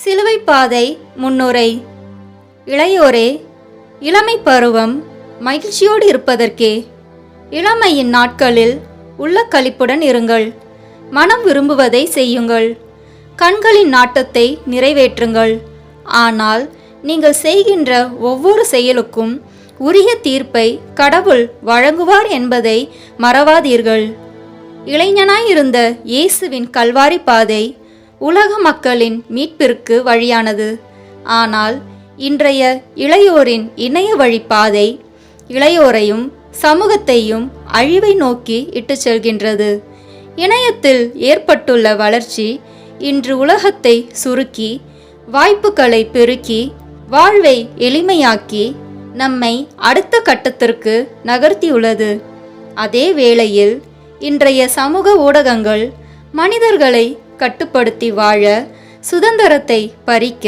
சிலுவை பாதை முன்னுரை. இளையோரே, இளமை பருவம் மகிழ்ச்சியோடு இருப்பதற்கே. இளமையின் நாட்களில் உள்ள களிப்புடன் இருங்கள். மனம் விரும்புவதை செய்யுங்கள். கண்களின் நாட்டத்தை நிறைவேற்றுங்கள். ஆனால் நீங்கள் செய்கின்ற ஒவ்வொரு செயலுக்கும் உரிய தீர்ப்பை கடவுள் வழங்குவார் என்பதை மறவாதீர்கள். இளைஞனாயிருந்த இயேசுவின் கல்வாரி பாதை உலக மக்களின் மீட்பிற்கு வழியானது. ஆனால் இன்றைய இளையோரின் இணைய வழி பாதை இளையோரையும் சமூகத்தையும் அழிவை நோக்கி இட்டுச் செல்கின்றது. இணையத்தில் ஏற்பட்டுள்ள வளர்ச்சி இன்று உலகத்தை சுருக்கி, வாய்ப்புகளை பெருக்கி, வாழ்வை எளிமையாக்கி நம்மை அடுத்த கட்டத்திற்கு நகர்த்தியுள்ளது. அதே வேளையில் இன்றைய சமூக ஊடகங்கள் மனிதர்களை கட்டுப்படுத்தி வாழ, சுதந்திரத்தை பறிக்க,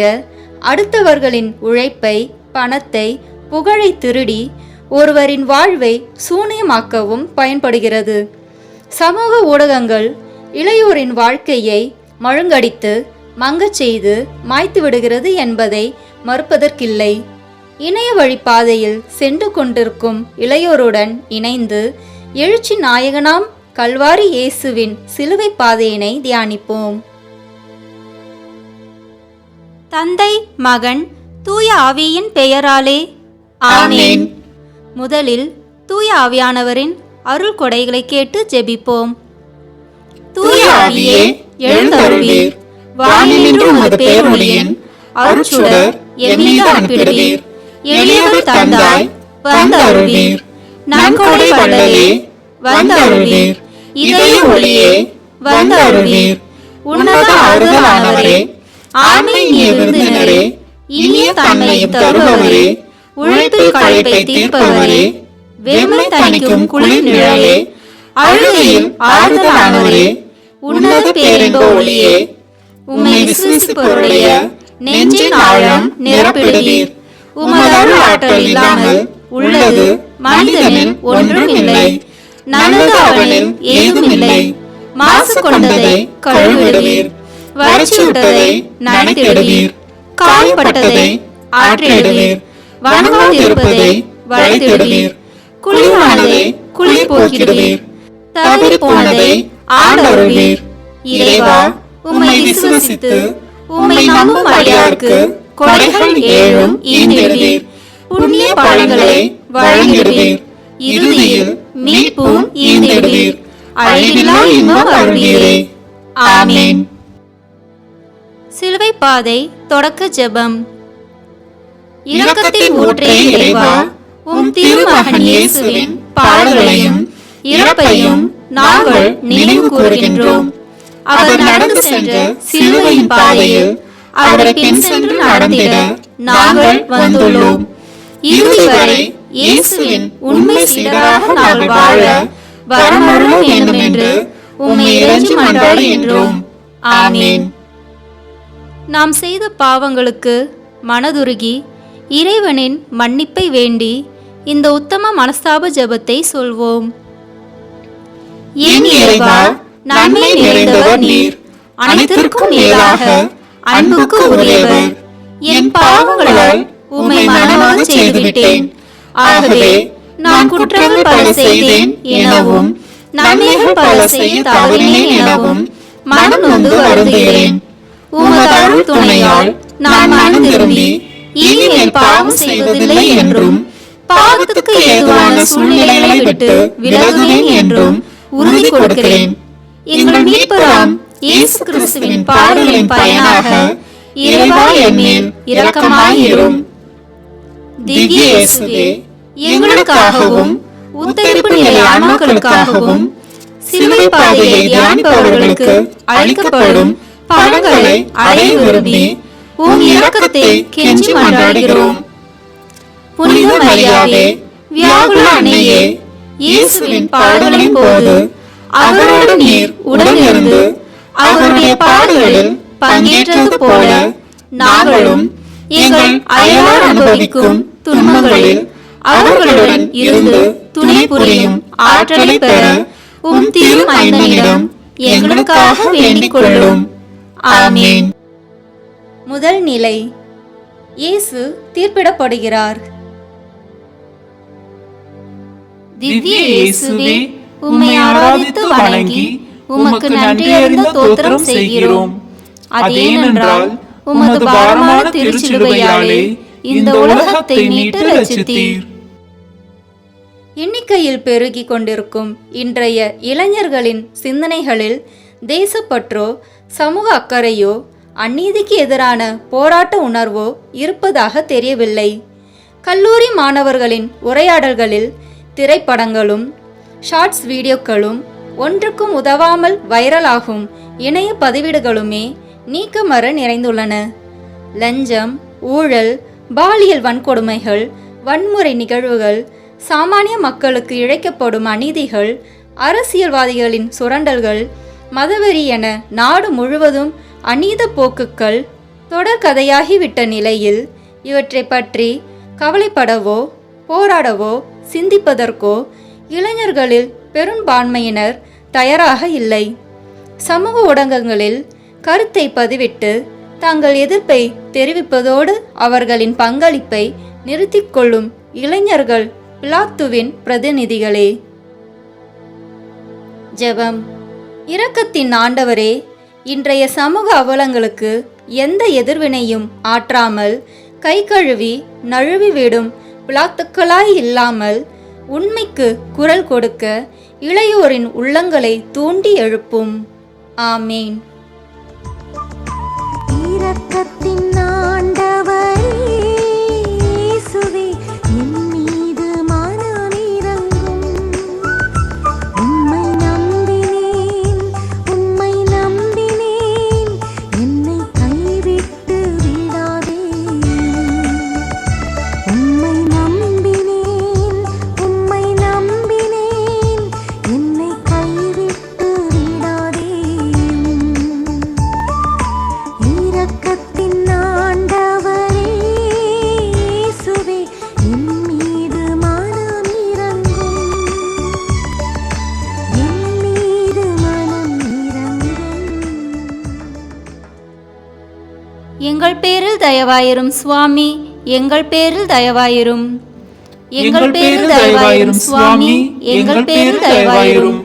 அடுத்தவர்களின் உழைப்பை, பணத்தை, புகழை திருடி ஒருவரின் வாழ்வை சூனியமாக்கவும் பயன்படுகிறது. சமூக ஊடகங்கள் இளையோரின் வாழ்க்கையை மழுங்கடித்து மங்கச் செய்து மாய்த்து விடுகிறது என்பதை மறுப்பதற்கில்லை. இணைய வழி பாதையில் சென்று கொண்டிருக்கும் இளையோருடன் இணைந்து எழுச்சி நாயகனாம் கல்வாரி இயேசுவின் சிலுவை பாதையினை தியானிப்போம். தந்தை, மகன், தூய ஆவியின் பெயராலே ஆமென். முதலில் தூய ஆவியானவரின் அருள் கொடைகளை கேட்டு ஜெபிப்போம். தூய ஆவியே, எழுந்தருளீர். வானினின்று உமது பேரொளியின் அருட்சுடர் எம்மீது அனுப்பிடுவீர். எளியவர் தந்தாய் வந்தருளீர். நன்கொடை வள்ளலே வந்தருளீர். இதய ஒளியே வந்தருளீர். உன்னத ஆறுதலானவரே, ஆன்மீக விருந்தினரே, இனிய தன்மையை தருபவரே, உழைப்பில் களைப்பை தீர்ப்பவரே, வெறுமை தணிக்கும் குளிர் நிழலே, அழுகையில் ஆறுதலானவரே, உன்னத பேரின்ப ஒளியே, உம்மை விசுவாசிப்பவருடைய நெஞ்சின் ஆழம் நிரப்பிடுவீர். உமது அருள் ஆற்றல் இல்லாமல் உள்ளது மனிதனில் ஒன்றும் இல்லை. நல்லது அவனில் ஏதும் இல்லை. மாசு கொண்டதை கழுவிடுவீர். வறட்சி விட்டதை நனைத்திடுவீர். காயப்பட்டதை ஆற்றிடுவீர். வணங்காதிருப்பதை வளைத்திடுவீர். குளிர்வானதை குளிர் போக்கிடுவீர். தவறி போனதை ஆண்டருள்வீர். இறைவா, உம்மை விசுவசித்து உம்மை நம்பும் அடியாருக்கு கொடைகள் ஏழும் ஈந்திடுவீர். புண்ணிய பலன்களை வழங்கிடுவீர். இறுதியில் மீட்பும் ஈந்திடுவீர். அழிவில்லா இன்பம் அருள்வீரே. ஆமென். சிலுவை பாதை தொடக்க ஜெபம். இரக்கத்தின் ஊற்றே இறைவா, உம் திருமகன் இயேசுவின் பாடுகளையும் இறப்பையும் நாங்கள் நினைவு கூறுகின்றோம். அவர் நடந்து சென்ற சிலுவையின் பாதையில் அவரை பின் சென்று நடந்திட நாங்கள் வந்துள்ளோம். இறுதி வரை இயேசுவின் உண்மை சீடராக நாங்கள் வாழ வரமருளும் வேண்டும் என்று உம்மை இறைஞ்சி மன்றாடுகின்றோம். ஆமென். நாம் செய்த பாவங்களுக்கு மனதுருகி இறைவனின் மன்னிப்பை வேண்டி இந்த உத்தம மனஸ்தாப ஜெபத்தை சொல்வோம். என் இறைவா, நன்மை நிறைந்தவர் நீர், அனைத்திற்கும் மேலாக அன்புக்கு உரியவர். என் பாவங்களால் உம்மை மனமாக செய்துவிட்டேன். ஆகவே நான் குற்றங்கள் பல செய்தேன் எனவும் நன்மைகள் பல செய்ய தவறினேன் எனவும் மனம் நொந்து வருந்துகிறேன். உமது அருள் துணையால் நான் மனம் திரும்பி இனிமேல் பாவம் செய்வதில்லை என்றும் பாவத்துக்கு ஏதுவான சூழ்நிலைகளை விட்டு விலகுவேன் என்றும் உறுதி கொடுக்கிறேன். எங்கள் மீட்பராம் இயேசு கிறிஸ்துவின் பாடுகளின் பயனாக இறைவா என் மேல் இரக்கமாயிரும். திவ்ய இயேசுவே, எங்களுக்காகவும் உத்தரிப்பு நிலை ஆன்மாக்களுக்காகவும் சிலுவை பாதையை தியானிப்பவர்களுக்கு அளிக்கப்படும் பலன்களை அடைய விரும்பி உம் இரக்கத்தை கெஞ்சி மன்றாடுகிறோம். புனித மரியாவே, வியாகுல அன்னையே, இயேசுவின் பாடுகளின் போது அவரோடு நீர் உடனிருந்து அவருடைய பாடுகளில் பங்கேற்றது போல நாங்களும் எங்கள் அயலார் அனுபவிக்கும் துன்பங்களில் அவர்களுடன் இருந்து துணை புரியும் ஆற்றலை பெற உம் திருமைந்தனிடம் எங்களுக்காக வேண்டிக் கொள்ளும். ஆமென். முதல் நிலை, இயேசு தீர்ப்பிடப்படுகிறார். திவ்ய இயேசுவே, உம்மை ஆராதித்து வணங்கி உமக்கு நன்றியறிந்த ஸ்தோத்திரம் செய்கிறோம். அதேனென்றால் உமது பாரமான திருச்சிலுவையாலே இந்த உலகத்தை மீட்டு ரட்சித்தீர். எண்ணிக்கையில் பெருகி கொண்டிருக்கும் இன்றைய இளைஞர்களின் சிந்தனைகளில் தேசப்பற்றோ சமூக அக்கறையோ அநீதிக்கு எதிரான போராட்ட உணர்வோ இருப்பதாக தெரியவில்லை. கல்லூரி மாணவர்களின் உரையாடல்களில் திரைப்படங்களும் ஷார்ட்ஸ் வீடியோக்களும் ஒன்றுக்கும் உதவாமல் வைரலாகும் இணைய பதிவீடுகளுமே நீக்கமற நிறைந்துள்ளன. லஞ்சம், ஊழல், பாலியல் வன்கொடுமைகள், வன்முறை நிகழ்வுகள், சாமானிய மக்களுக்கு இழைக்கப்படும் அநீதிகள், அரசியல்வாதிகளின் சுரண்டல்கள், மதவெறி என நாடு முழுவதும் அநீத போக்குகள் தொடர்கதையாகிவிட்ட நிலையில் இவற்றை பற்றி கவலைப்படவோ போராடவோ சிந்திப்பதற்கோ இளைஞர்களில் பெரும்பான்மையினர் தயாராக இல்லை. சமூக ஊடகங்களில் கருத்தை பதிவிட்டு தங்கள் எதிர்ப்பை தெரிவிப்பதோடு அவர்களின் பங்களிப்பை நிறுத்திக் கொள்ளும் இளைஞர்கள் பிலாத்துவின் பிரதிநிதிகளே. ஜெபம். இரக்கத்தின் ஆண்டவரே, இன்றைய சமூக அவலங்களுக்கு எந்த எதிர்வினையும் ஆற்றாமல் கை கழுவி நழுவி விடும் பிலாத்துக்களாய் இல்லாமல் உண்மைக்கு குரல் கொடுக்க இளையோரின் உள்ளங்களை தூண்டி எழுப்பும். ஆமீன். இரக்கத்தின் ஆண்டவரே இயேசுவே, என் மீது மனமிரங்கும். உம்மை நம்பினேன், உம்மை நம்பினேன், என்னை கைவிட்டு விடாதேயும். உம்மை நம்பினேன், உம்மை நம்பினேன், என்னை கைவிட்டு விடாதேயும். இரக்கத்தின் ஆண்டவரே இயேசுவே, என் மீது மனமிரங்கும். என் மீது மனமிரங்கும். எங்கள் பேரில் தயவாயிரும் சுவாமி, எங்கள் பேரில் தயவாயிரும். எங்கள் பேரில் தயவாயிரும் சுவாமி, எங்கள் பேரில் தயவாயிரும்.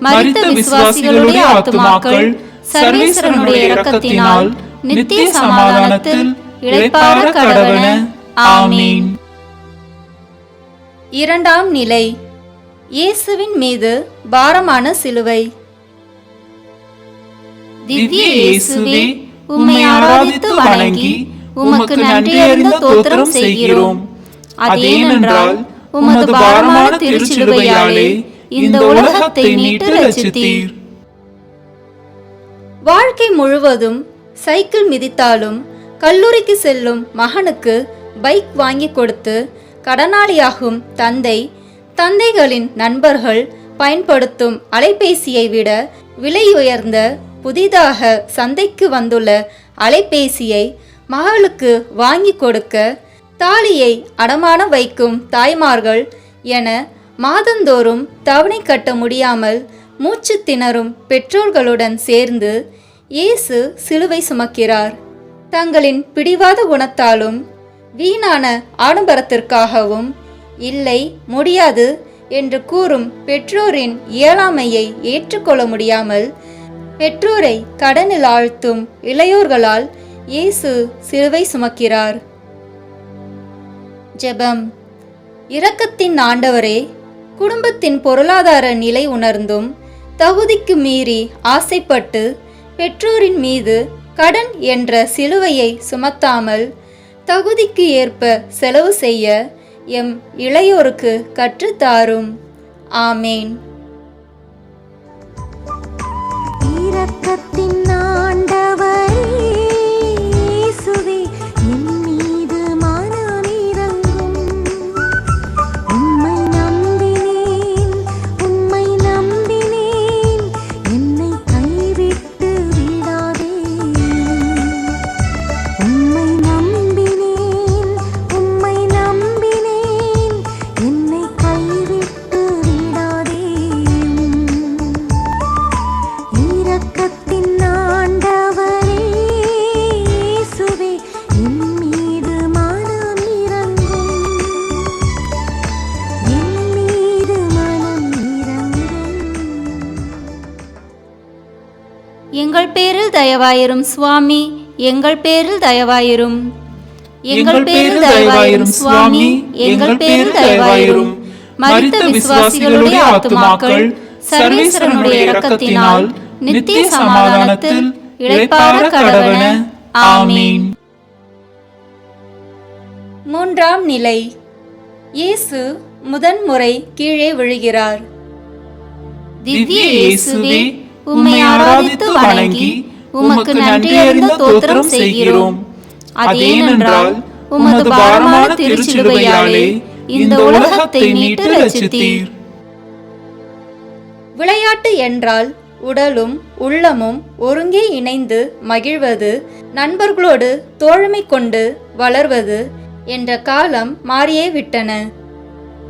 மரித்த விசுவாசிகளுடைய ஆத்துமாக்கள் சர்வேஸ்வரனுடைய இரக்கத்தினால் நித்திய சமாதானத்தில் இளைப்பாற கடவன. ஆமீன். இரண்டாம் நிலை, இயேசுவின் மீது பாரமான சிலுவை. திவ்ய இயேசுவே, உம்மை ஆராதித்து வணங்கி உமக்கு நன்றியறிந்த ஸ்தோத்திரம் செய்கிறோம். அதேனென்றால் உமது பாரமான திருச்சிலுவையாலே இந்த உலகத்தை மீட்டு ரட்சித்தீர். வாழ்க்கை முழுவதும் சைக்கிள் மிதித்தாலும் கல்லூரிக்கு செல்லும் மகனுக்கு பைக் வாங்கி கொடுத்து கடனாளியாகும் தந்தை, தந்தைகளின் நண்பர்கள் பயன்படுத்தும் அலைபேசியை விட விலையுயர்ந்த புதிதாக சந்தைக்கு வந்துள்ள அலைபேசியை மகளுக்கு வாங்கி கொடுக்க தாலியை அடமான வைக்கும் தாய்மார்கள் என மாதந்தோறும் தவணை கட்ட முடியாமல் மூச்சு திணறும் பெற்றோர்களுடன் சேர்ந்து இயேசு சிலுவை சுமக்கிறார். தங்களின் பிடிவாத குணத்தாலும் வீணான ஆடம்பரத்திற்காகவும் இல்லை முடியாது என்று கூறும் பெற்றோரின் இயலாமையை ஏற்றுக்கொள்ள முடியாமல் பெற்றோரை கடனில் ஆழ்த்தும் இளையோர்களால் இயேசு சிலுவை சுமக்கிறார். ஜெபம். இரக்கத்தின் ஆண்டவரே, குடும்பத்தின் பொருளாதார நிலை உணர்ந்தும் தகுதிக்கு மீறி ஆசைப்பட்டு பெற்றோரின் மீது கடன் என்ற சிலுவையை சுமத்தாமல் தகுதிக்கு ஏற்ப செலவு செய்ய எம் இளையோருக்கு கற்றுத்தாரும். ஆமேன். இரக்கத்தின் ஆண்டவரே இயேசுவே, என் மீது மனமிரங்கும். உம்மை நம்பினேன், உம்மை நம்பினேன், என்னை கைவிட்டு விடாதேயும். உம்மை நம்பினேன், உம்மை நம்பினேன், என்னை கைவிட்டு விடாதேயும். இரக்கத்தின் ஆண்டவரே பேரில் தயவாயிரும் சுவாமி, எங்கள் பேரில் தயவாயிரும். எங்கள் பேரில் தயவாயிரும் சுவாமி, எங்கள் பேரில் தயவாயிரும். மரித்த விசுவாசிகளுடைய ஆத்துமாக்கள் சர்வேஸ்வரனுடைய இரக்கத்தினால் நித்திய சமாதானத்தில் இளைப்பாற கடவன. ஆமீன். மூன்றாம் நிலை. இயேசு முதன்முறை கீழே விழுகிறார். திவ்ய இயேசுவே, உம்மை ஆராதித்து வணங்கி உமக்கு நன்றியறிந்த தோத்திரம் செய்கிறோம். அதேனென்றால் உமது பாரமான திருச்சிலுவையாலே இந்த உலகத்தை மீட்டு ரட்சித்தீர். விளையாட்டு என்றால் உடலும் உள்ளமும் ஒருங்கே இணைந்து மகிழ்வது, நண்பர்களோடு தோழமை கொண்டு வளர்வது என்ற காலம் மாறியே விட்டன.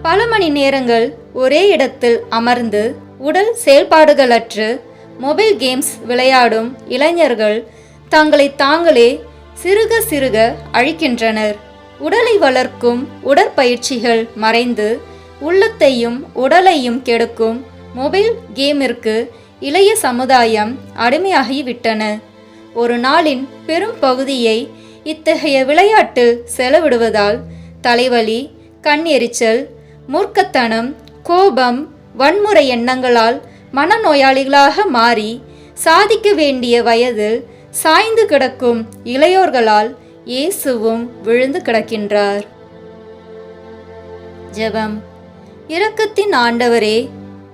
பல மணி நேரங்கள் ஒரே இடத்தில் அமர்ந்து உடல் செயல்பாடுகளற்று மொபைல் கேம்ஸ் விளையாடும் இளைஞர்கள் தங்களை தாங்களே சிறுக சிறுக அழிக்கின்றனர். உடலை வளர்க்கும் உடற்பயிற்சிகள் மறைந்து உள்ளத்தையும் உடலையும் கெடுக்கும் மொபைல் கேமிற்கு இளைய சமுதாயம் அடிமையாகிவிட்டன. ஒரு நாளின் பெரும் பகுதியை இத்தகைய விளையாட்டில் செலவிடுவதால் தலைவலி, கண் எரிச்சல், மூர்க்கத்தனம், கோபம், வன்முறை எண்ணங்களால் மனநோயாளிகளாக மாறி சாதிக்க வேண்டிய வயதில் சாய்ந்து கிடக்கும் இளையோர்களால் இயேசுவும் விழுந்து கிடக்கின்றார். ஜெபம். இரக்கத்தின் ஆண்டவரே,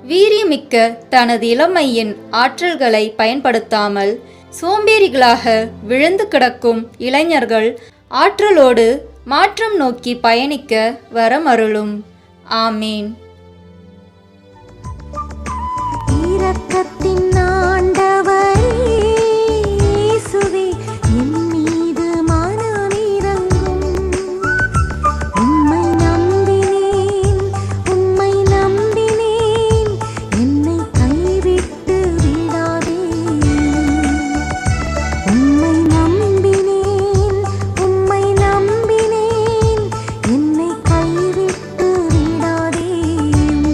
வீரியமிக்க தனது இளமையின் ஆற்றல்களை பயன்படுத்தாமல் சோம்பேறிகளாக விழுந்து கிடக்கும் இளைஞர்கள் ஆற்றலோடு மாற்றம் நோக்கி பயணிக்க வரமருளும். ஆமீன். இரக்கத்தின் ஆண்டவரே இயேசுவே, என் மீது மனமிரங்கும். உம்மை நம்பினேன், உம்மை நம்பினேன், என்னை கைவிட்டு விடாதேயும். உம்மை நம்பினேன், உம்மை நம்பினேன், என்னை கைவிட்டு விடாதேயும்.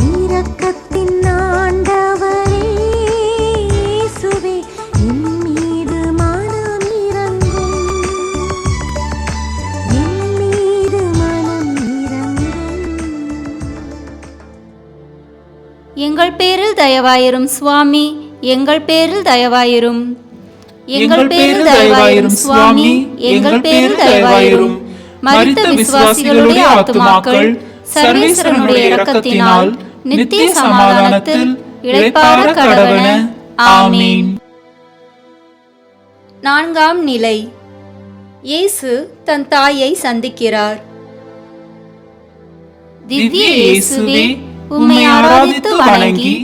இரக்கத்தின் ஆண்டவரே இயேசுவே, என் மீது மனமிரங்கும். என் மீது மனமிரங்கும். எங்கள் பேரில் தயவாயிரும் சுவாமி, எங்கள் பேரில் தயவாயிரும். எங்கள் பேரில் தயவாயிரும் சுவாமி, எங்கள் பேரில் தயவாயிரும். மரித்த விசுவாசிகளுடைய ஆத்துமாக்கள் சர்வேஸ்வரனுடைய இரக்கத்தினால் நித்திய சமாதானத்தில் இளைப்பாற கடவன. ஆமீன். நான்காம் நிலை. இயேசு தன் தாயை சந்திக்கிறார். திவ்ய இயேசுவே, உம்மை ஆராதித்து வணங்கி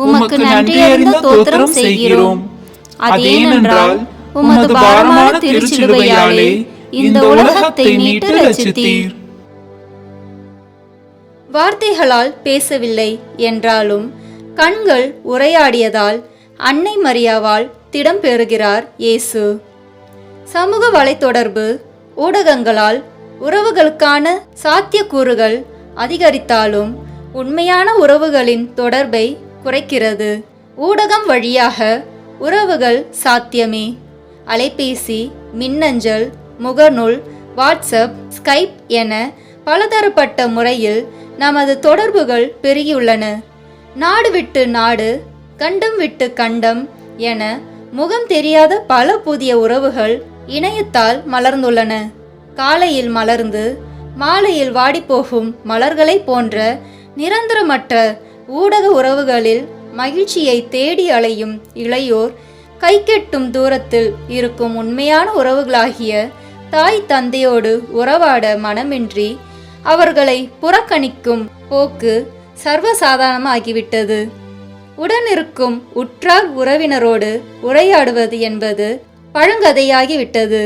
உமக்கு நன்றியறிந்த தோத்திரம் செய்கிறோம். அதேனென்றால் உமது பாரமான திருச்சிலுவையாலே இந்த உலகத்தை மீட்டு ரட்சித்தீர். வார்த்தைகளால் பேசவில்லை என்றாலும் கண்கள் உரையாடியதால் அன்னை மரியாவால் திடம் பெறுகிறார் இயேசு. சமூக வலைத்தொடர்பு ஊடகங்களால் உறவுகளுக்கான சாத்தியக்கூறுகள் அதிகரித்தாலும் உண்மையான உறவுகளின் தொடர்பை குறைக்கிறது. ஊடகம் வழியாக உறவுகள் சாத்தியமே. அலைபேசி, மின்னஞ்சல், முகநூல், வாட்ஸ்அப், ஸ்கைப் என பலதரப்பட்ட முறையில் நமது தொடர்புகள் பெருகியுள்ளன. நாடு விட்டு நாடு, கண்டம் விட்டு கண்டம் என முகம் தெரியாத பல புதிய உறவுகள் இணையத்தால் மலர்ந்துள்ளன. காலையில் மலர்ந்து மாலையில் வாடிப்போகும் மலர்களை போன்ற நிரந்தரமற்ற ஊடக உறவுகளில் மகிழ்ச்சியை தேடி அலையும் இளையோர் கைக்கெட்டும் தூரத்தில் இருக்கும் உண்மையான உறவுகளாகிய தாய் தந்தையோடு உறவாட மனமின்றி அவர்களை புறக்கணிக்கும் போக்கு சர்வசாதாரணமாகிவிட்டது. உடனிருக்கும் உற்றார் உறவினரோடு உரையாடுவது என்பது பழங்கதையாகிவிட்டது.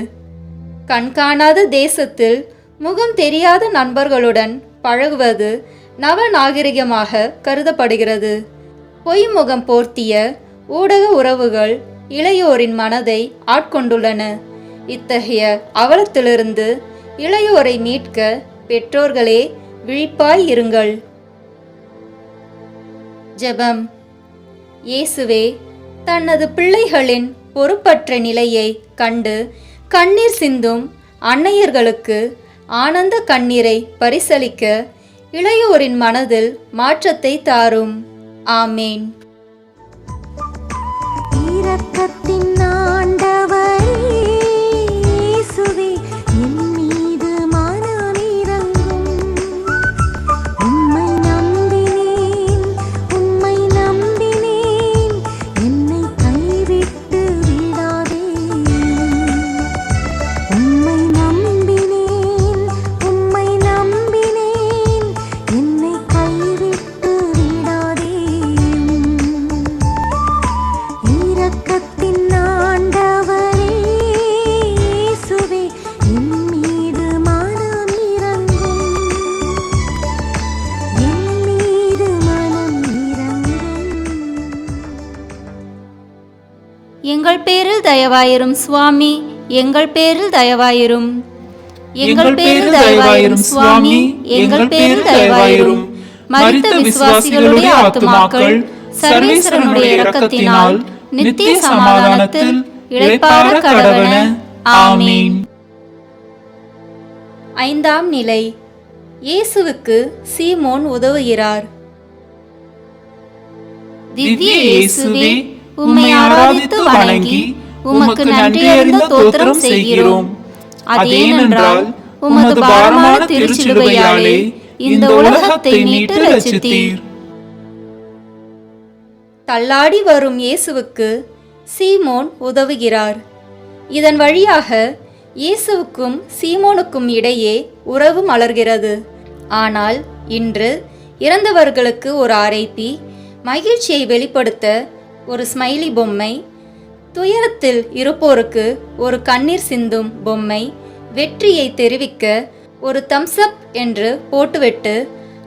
கண்காணாத தேசத்தில் முகம் தெரியாத நண்பர்களுடன் பழகுவது நவநாகரிகமாக கருதப்படுகிறது. பொய்முகம் போர்த்திய ஊடக உறவுகள் இளையோரின் மனதை ஆட்கொண்டுள்ளன. இத்தகைய அவலத்திலிருந்து இளையோரை மீட்க பெற்றோர்களே விழிப்பாய் இருங்கள். ஜெபம். இயேசுவே, தனது பிள்ளைகளின் பொறுப்பற்ற நிலையை கண்டு கண்ணீர் சிந்தும் அன்னையர்களுக்கு ஆனந்த கண்ணீரை பரிசளிக்க இளையோரின் மனதில் மாற்றத்தை தாரும். ஆமேன். இரக்கத்தின் ஆண்டவரே இயேசுவே, என் மீது மனமிரங்கும். உம்மை நம்பினேன், உம்மை நம்பினேன், என்னை கைவிட்டு விடாதேயும். உம்மை நம்பினேன், உம்மை நம்பினேன், என்னை கைவிட்டு விடாதேயும். இரக்கத்தின் ஆண்டவரே இயேசுவே, என் மீது மனமிரங்கும். என் மீது மனமிரங்கும். எங்கள் பேரில் தயவாயிரும் சுவாமி, எங்கள் பேரில் தயவாயிரும். எங்கள் பேரில் தயவாயிரும் சுவாமி, எங்கள் பேரில் தயவாயிரும். மரித்த விசுவாசிகளுடைய ஆத்துமாக்கள் சர்வேஸ்வரனுடைய இரக்கத்தினால் நித்திய சமாதானத்தில் இளைப்பாற கடவன. ஆமீன். ஐந்தாம் நிலை. இயேசுவுக்கு சீமோன் உதவுகிறார். திவ்ய இயேசுவே, உம்மை ஆராதித்து வணங்கி உமக்கு நன்றியறிந்த தோத்திரம் செய்கிறோம். அதேனென்றால் உமது பாரமான திருச்சிலுவையாலே இந்த உலகத்தை மீட்டு ரட்சித்தீர். தள்ளாடி வரும் இயேசுவுக்கு சீமோன் உதவுகிறார். இதன் வழியாக இயேசுவுக்கும் சீமோனுக்கும் இடையே உறவு மலர்கிறது. ஆனால் இன்று இறந்தவர்களுக்கு ஒரு ஆரைப்பி, மகிழ்ச்சியை வெளிப்படுத்த ஒரு ஸ்மைலி பொம்மை, துயரத்தில் இருப்போருக்கு ஒரு கண்ணீர் சிந்தும் பொம்மை, வெற்றியை தெரிவிக்க ஒரு தம்ஸ்அப் என்று போட்டுவிட்டு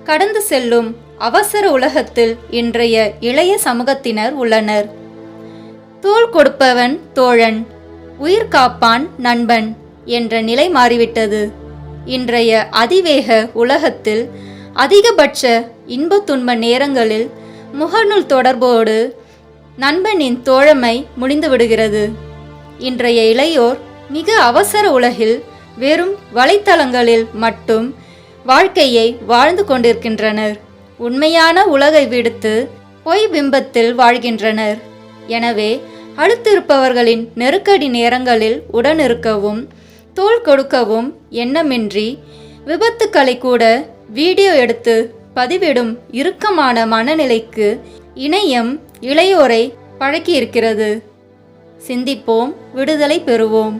கடந்து செல்லும் அவசர உலகத்தில் இன்றைய இளைய சமூகத்தினர் உள்ளனர். தோள் கொடுப்பவன் தோழன், உயிர் காப்பான் நண்பன் என்ற நிலை மாறிவிட்டது. இன்றைய அதிவேக உலகத்தில் அதிகபட்ச இன்ப துன்ப நேரங்களில் முகநூல் தொடர்போடு நண்பனின் தோழமை முடிந்துவிடுகிறது. இன்றைய இளையோர் மிக அவசர உலகில் வெறும் வலைத்தளங்களில் மட்டும் வாழ்க்கையை வாழ்ந்து கொண்டிருக்கின்றனர். உண்மையான உலகை விடுத்து பொய் பிம்பத்தில் வாழ்கின்றனர். எனவே அடுத்திருப்பவர்களின் நெருக்கடி நேரங்களில் உடனிருக்கவும் தோள் கொடுக்கவும் எண்ணமின்றி விபத்துக்களை கூட வீடியோ எடுத்து பதிவிடும் இறுக்கமான மனநிலைக்கு இணையம் இளையோரை பழக்கியிருக்கிறது. சிந்திப்போம், விடுதலை பெறுவோம்.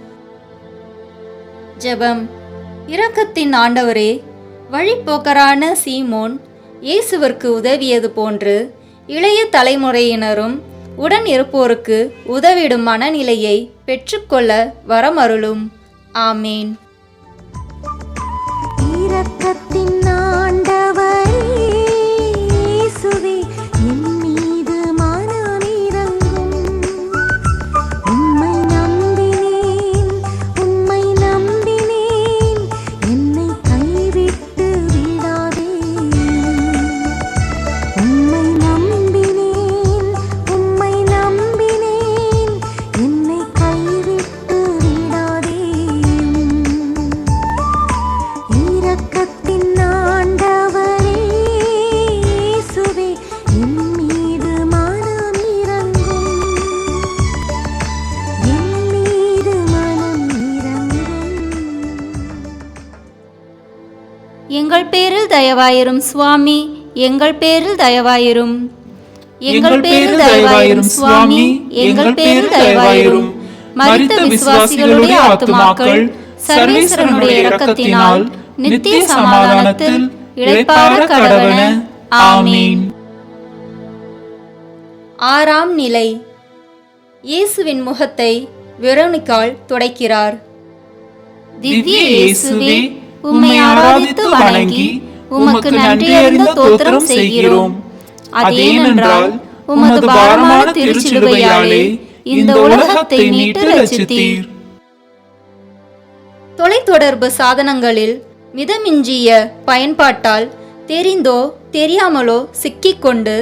ஜெபம். இரக்கத்தின் ஆண்டவரே, வழிப்போக்கரான சீமோன் இயேசுவிற்கு உதவியது போன்று இளைய தலைமுறையினரும் உடன் இருப்போருக்கு உதவிடும் மனநிலையை பெற்றுக்கொள்ள வரமருளும். ஆமேன். இரக்கத்தின் ஆண்டவரே இயேசுவே, என் மீது மனமிரங்கும். உம்மை நம்பினேன், உம்மை நம்பினேன், என்னை கைவிட்டு விடாதேயும். உம்மை நம்பினேன், உம்மை நம்பினேன், என்னை கைவிட்டு விடாதேயும். இரக்கத்தின் ஆண்டவரே இயேசுவே, என் மீது மனமிரங்கும். என் மீது மனமிரங்கும். எங்கள் பேரில் தயவாயிரும் சுவாமி, எங்கள் பேரில் தயவாயிரும். எங்கள் பேரில் தயவாயிரும் சுவாமி, எங்கள் பேரில் தயவாயிரும். மரித்த விசுவாசிகளுடைய ஆத்துமாக்கள் சர்வேஸ்வரனுடைய இரக்கத்தினால் நித்திய சமாதானத்தில் இளைப்பாற கடவன. ஆமீன். ஆறாம் நிலை. இயேசுவின் முகத்தை வெரோனிகாள் துடைக்கிறார். திவ்ய இயேசுவே, உம்மை ஆராதித்து வணங்கி உமக்கு நன்றியறிந்த தோத்திரம் செய்கிறோம். அதேனென்றால் உமது பாரமான திருச்சிலுவையாலே இந்த உலகத்தை மீட்டு ரட்சித்தீர். தொலைத்தொடர்பு சாதனங்களில் மிதமிஞ்சிய பயன்பாட்டால் தெரிந்தோ தெரியாமலோ சிக்கிக்கொண்டு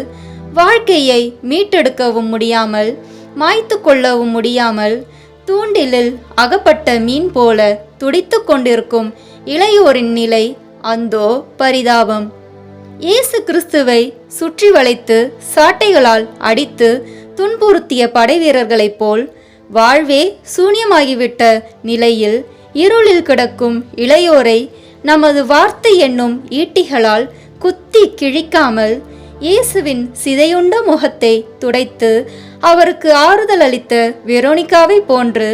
வாழ்க்கையை மீட்டெடுக்கவும் முடியாமல் மாய்த்து கொள்ளவும் முடியாமல் தூண்டிலில் அகப்பட்ட மீன் போல துடித்து கொண்டிருக்கும் இளையோரின் நிலை அந்தோ பரிதாபம். இயேசு கிறிஸ்துவை சுற்றி வளைத்து சாட்டைகளால் அடித்து துன்புறுத்திய படைவீரர்களைப் போல் வாழ்வே சூன்யமாகிவிட்ட நிலையில் இருளில் கிடக்கும் இளையோரை நமது வார்த்தை என்னும் ஈட்டிகளால் குத்தி கிழிக்காமல் இயேசுவின் சிதையுண்ட முகத்தை துடைத்து அவருக்கு ஆறுதல் அளித்த வெரோனிகாவை போன்று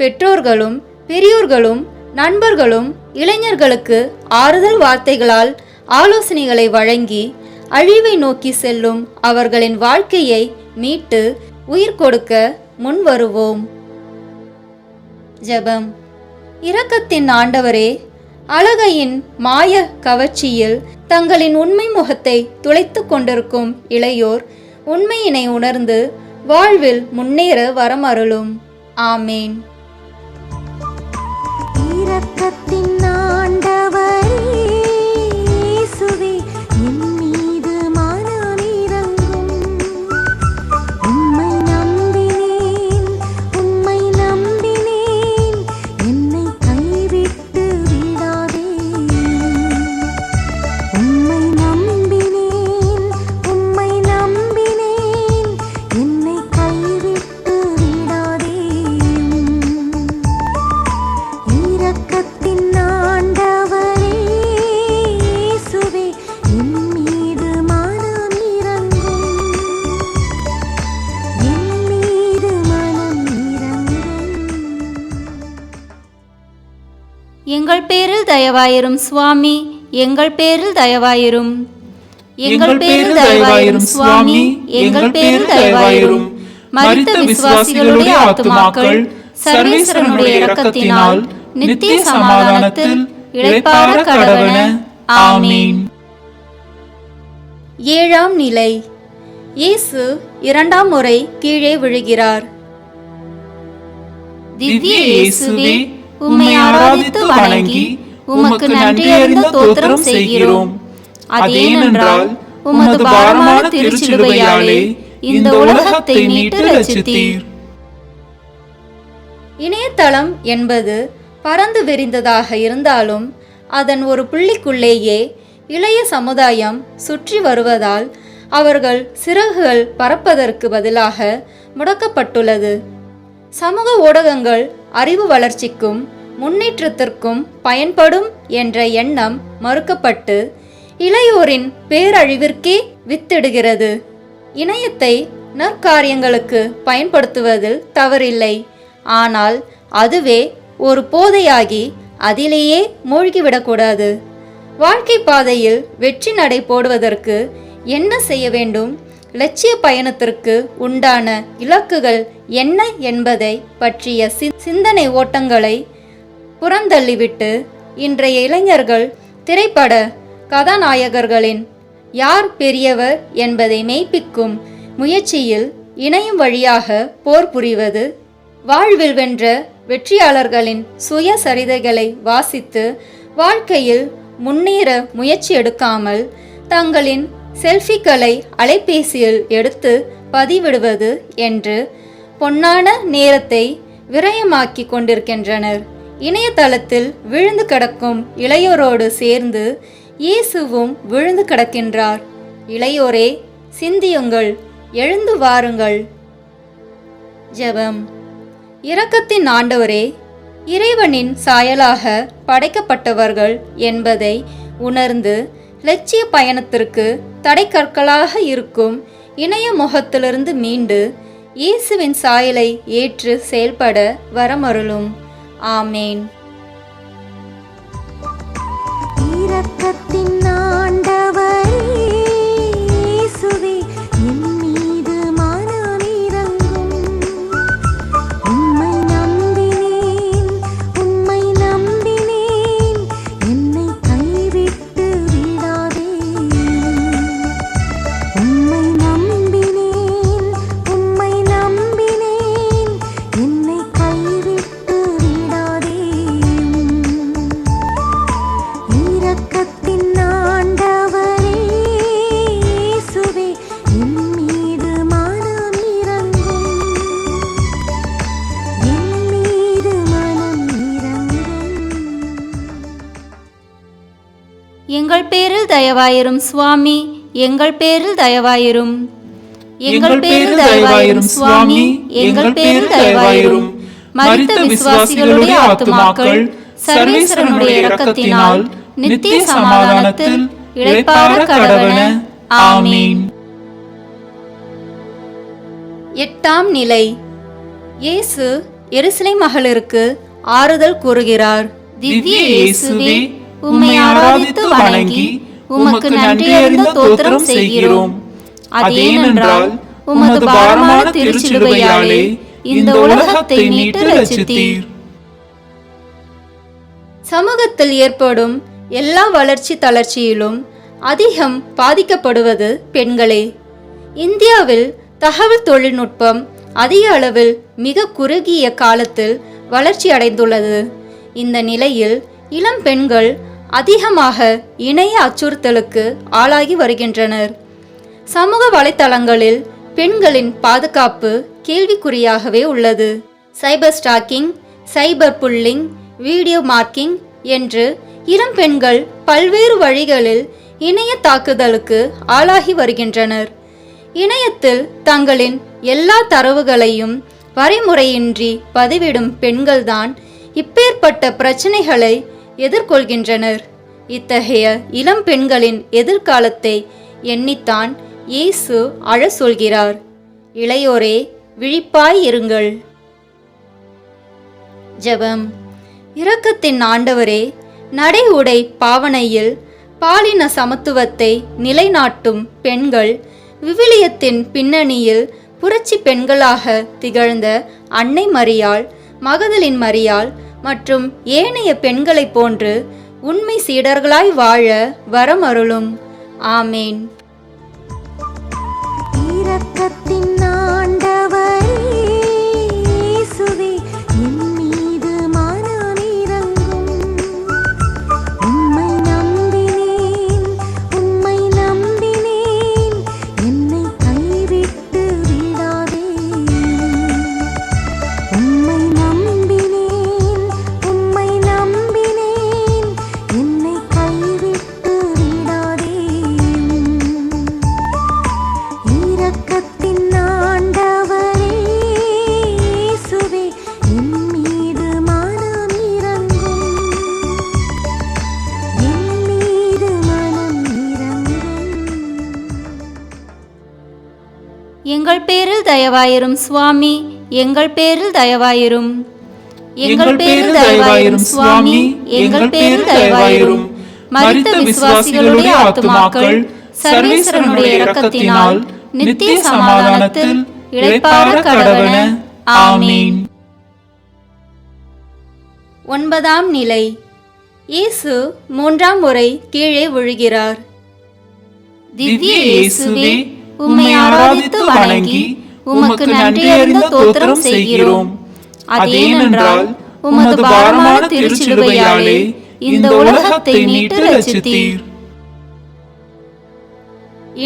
பெற்றோர்களும் பெரியோர்களும் நண்பர்களும் இளைஞர்களுக்கு ஆறுதல் வார்த்தைகளால் ஆலோசனைகளை வழங்கி அழிவை நோக்கி செல்லும் அவர்களின் வாழ்க்கையை மீட்டு உயிர் கொடுக்க முன் வருவோம். ஜெபம். இரக்கத்தின் ஆண்டவரே, அழகையின் மாய கவர்ச்சியில் தங்களின் உண்மை முகத்தை துளைத்து கொண்டிருக்கும் இளையோர் உண்மையினை உணர்ந்து வாழ்வில் முன்னேற வரமருளும். ஆமேன். இரக்கத்தின் ஆண்டவரே இயேசுவே, என் மீது மனமிரங்கும். உம்மை நம்பினேன், உம்மை நம்பினேன், என்னை கைவிட்டு விடாதேயும். உம்மை நம்பினேன், உம்மை நம்பினேன், என்னை கைவிட்டு விடாதேயும். இரக்கத்தின் ஆண்டவரே இயேசுவே, என் மீது மனமிரங்கும். என் மீது மனமிரங்கும். எங்கள் பேரில் தயவாயிரும் சுவாமி, எங்கள் பேரில் தயவாயிரும். எங்கள் பேரில் தயவாயிரும் சுவாமி, எங்கள் பேரில் தயவாயிரும். மரித்த விசுவாசிகளுடைய ஆத்துமாக்கள் சர்வேஸ்வரனுடைய இரக்கத்தினால் நித்திய சமாதானத்தில் இளைப்பாற கடவன. ஆமீன். ஏழாம் நிலை. இயேசு இரண்டாம் முறை கீழே விழுகிறார். திவ்ய இயேசுவே, உம்மை ஆராதித்து வணங்கி உமக்கு நன்றியறிந்த தோத்திரம் செய்கிறோம். அதேனென்றால் உமது பாரமான திருச்சிலுவையாலே இந்த உலகத்தை மீட்டு ரட்சித்தீர். இணையதளம் என்பது பறந்து விரிந்ததாக இருந்தாலும் அதன் ஒரு புள்ளிக்குள்ளேயே இளைய சமுதாயம் சுற்றி வருவதால் அவர்கள் சிறகுகள் பறப்பதற்கு பதிலாக முடக்கப்பட்டுள்ளது. சமூக ஊடகங்கள் அறிவு வளர்ச்சிக்கும் முன்னேற்றத்திற்கும் பயன்படும் என்ற எண்ணம் மறுக்கப்பட்டு இளையோரின் பேரழிவிற்கே வித்திடுகிறது. இணையத்தை நற்காரியங்களுக்கு பயன்படுத்துவதில் தவறில்லை. ஆனால் அதுவே ஒரு போதையாகி அதிலேயே மூழ்கிவிடக்கூடாது. வாழ்க்கை பாதையில் வெற்றி நடை போடுவதற்கு என்ன செய்ய வேண்டும், லட்சிய பயணத்திற்கு உண்டான இலக்குகள் என்ன என்பதை பற்றிய சிந்தனை ஓட்டங்களை புறந்தள்ளிவிட்டு இன்றைய இளைஞர்கள் திரைப்பட கதாநாயகர்களின் யார் பெரியவர் என்பதை மெய்ப்பிக்கும் முயற்சியில் இணையம் வழியாக போர் புரிவது, வாழ்வில் வென்ற வெற்றியாளர்களின் சுயசரிதைகளை வாசித்து வாழ்க்கையில் முன்னேற முயற்சி எடுக்காமல் தங்களின் செல்ஃபிகளை அலைபேசியில் எடுத்து பதிவிடுவது என்று பொன்னான நேரத்தை விரயமாக்கி கொண்டிருக்கின்றனர். இணையதளத்தில் விழுந்து கிடக்கும் இளையோரோடு சேர்ந்து இயேசுவும் விழுந்து கிடக்கின்றார். இளையோரே, சிந்தியுங்கள், எழுந்து வாருங்கள். ஜெபம். இரக்கத்தின் ஆண்டவரே, இறைவனின் சாயலாக படைக்கப்பட்டவர்கள் என்பதை உணர்ந்து லட்சிய பயணத்திற்கு தடைக்கற்களாக இருக்கும் இணைய முகத்திலிருந்து மீண்டு இயேசுவின் சாயலை ஏற்று செயல்பட வரமருளும். ஆமேன். இரக்கத்தின் ஆண்டவரே இயேசுவே, என் மீது மனமிரங்கும். உம்மை நம்பினேன், உம்மை நம்பினேன், என்னை கைவிட்டு விடாதேயும். உம்மை நம்பினேன், உம்மை நம்பினேன், என்னை கைவிட்டு விடாதேயும். எங்கள் பேரில் தயவாயிரும் சுவாமி, எங்கள் பேரில் தயவாயிரும். எங்கள் பேரில் தயவாயிரும் சுவாமி, எங்கள் பேரில் தயவாயிரும். மரித்த விசுவாசிகளுடைய ஆத்துமாக்கள் சர்வேஸ்வரனுடைய இரக்கத்தினால் நித்திய சமாதானத்தில் இளைப்பாற கடவன. ஆமீன். எட்டாம் நிலை. இயேசு எருசலேம் மகளிருக்கு ஆறுதல் கூறுகிறார். திவ்ய இயேசுவே, உம்மை ஆராதித்து வணங்கி உமக்கு நன்றி அறிந்த ஸ்தோத்திரம் செய்கிறோம். அதேனென்றால் உமது பாரமான திருச்சிலுவையாலே இந்த உலகத்தை மீட்டு ரட்சித்தீர். சமூகத்தில் ஏற்படும் எல்லா வளர்ச்சி தளர்ச்சியிலும் அதிகம் பாதிக்கப்படுவது பெண்களே. இந்தியாவில் தகவல் தொழில்நுட்பம் அதிக அளவில் மிக குறுகிய காலத்தில் வளர்ச்சி அடைந்துள்ளது. இந்த நிலையில் இளம் பெண்கள் அதிகமாக இணைய அச்சுறுத்தலுக்கு ஆளாகி வருகின்றனர். சமூக வலைத்தளங்களில் பெண்களின் பாதுகாப்பு கேள்விக்குறியாகவே உள்ளது. Cyber stalking, cyber bullying, video marking என்று இளம் பெண்கள் பல்வேறு வழிகளில் இணைய தாக்குதலுக்கு ஆளாகி வருகின்றனர். இணையத்தில் தங்களின் எல்லா தரவுகளையும் வரைமுறையின்றி பதிவிடும் பெண்கள்தான் இப்பேற்பட்ட பிரச்சனைகளை எதிர்கொள்கின்றனர். இத்தகைய இளம் பெண்களின் எதிர்காலத்தை எண்ணித்தான் இயேசு அழ சொல்கிறார். இளையோரே, விழிப்பாய் இருங்கள். ஜெபம். இரக்கத்தின் ஆண்டவரே, நடை உடை பாவனையில் பாலின சமத்துவத்தை நிலைநாட்டும் பெண்கள், விவிலியத்தின் பின்னணியில் புரட்சி பெண்களாக திகழ்ந்த அன்னை மரியாள், மகதலின் மரியாள் மற்றும் ஏனைய பெண்களைப் போன்று உண்மை சீடர்களாய் வாழ வரமருளும். ஆமேன். இரக்கத்தின் ஆண்டவரே இயேசுவே, என் மீது மனமிரங்கும். உம்மை நம்பினேன், உம்மை நம்பினேன், என்னை கைவிட்டு விடாதேயும். உம்மை நம்பினேன், உம்மை நம்பினேன், என்னை கைவிட்டு விடாதேயும். இரக்கத்தின் ஆண்டவரே இயேசுவே, என் மீது மனமிரங்கும். என் மீது மனமிரங்கும். எங்கள் பேரில் தயவாயிரும் சுவாமி, எங்கள் பேரில் தயவாயிரும். எங்கள் பேரில் தயவாயிரும் சுவாமி, எங்கள் பேரில் தயவாயிரும். மரித்த விசுவாசிகளுடைய ஆத்துமாக்கள் சர்வேஸ்வரனுடைய இரக்கத்தினால் நித்திய சமாதானத்தில் இளைப்பாற கடவன. ஆமீன். ஒன்பதாம் நிலை. இயேசு மூன்றாம் முறை கீழே விழுகிறார். திவ்ய இயேசுவே, உம்மை ஆராதித்து வணங்கி உமக்கு நன்றி அறிந்த ஸ்தோத்திரம் செய்கிறோம். அதேனென்றால் உமது பாரமான திருச்சிலுவையாலே இந்த உலகத்தை மீட்டு ரட்சித்தீர்.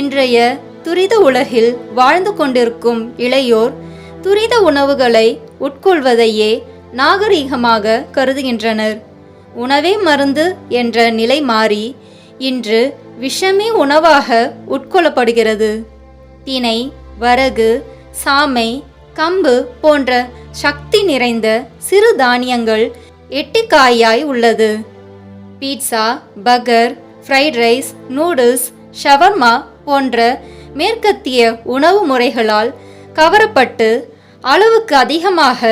இன்றைய துரித உலகில் வாழ்ந்து கொண்டிருக்கும் இளையோர் துரித உணவுகளை உட்கொள்வதையே நாகரீகமாக கருதுகின்றனர். உணவே மருந்து என்ற நிலை மாறி இன்று விஷமே உணவாக உட்கொள்ளப்படுகிறது. தினை, வரகு, சாமை, கம்பு போன்ற சக்தி நிறைந்த சிறு தானியங்கள் எட்டிக்காயாய் உள்ளது. Pizza, burger, fried rice, noodles, shawarma போன்ற மேற்கத்திய உணவு முறைகளால் கவரப்பட்டு அளவுக்கு அதிகமாக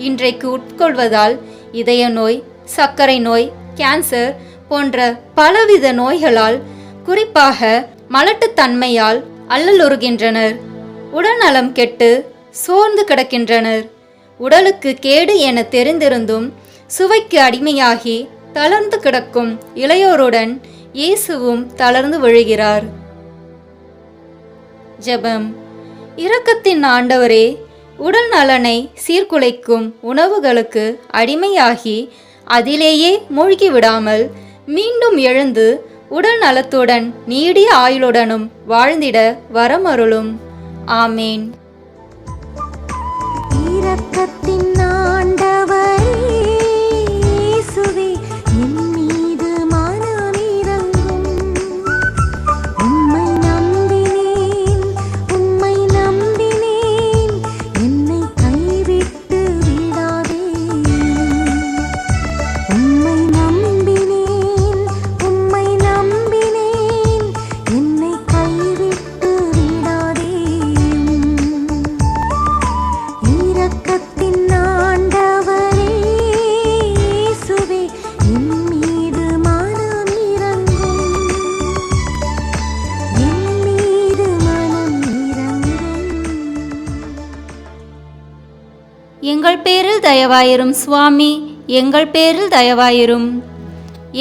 இன்றைக்கு உட்கொள்வதால் இதய நோய், சர்க்கரை நோய், கேன்சர் போன்ற பலவித நோய்களால், குறிப்பாக மலட்டுத்தன்மையால் அல்லலுறுகின்றனர். உடல்நலம் கெட்டு சோர்ந்து கிடக்கின்றனர். உடலுக்கு கேடு என தெரிந்திருந்தும் சுவைக்கு அடிமையாகி தளர்ந்து கிடக்கும் இளையோருடன் இயேசுவும் தளர்ந்து விழுகிறார். ஜெபம். இரக்கத்தின் ஆண்டவரே, உடல் நலனை சீர்குலைக்கும் உணவுகளுக்கு அடிமையாகி அதிலேயே மூழ்கி விடாமல் மீண்டும் எழுந்து உடல் நலத்துடன் நீடிய ஆயுளுடனும் வாழ்ந்திட வரமருளும். ஆமேன். இரக்கத்தின் ஆண்டவரே இயேசுவே, என் மீது மனமிரங்கும். பேரில் தயவாயிரும் சுவாமி, எங்கள் பேரில் தயவாயிரும்.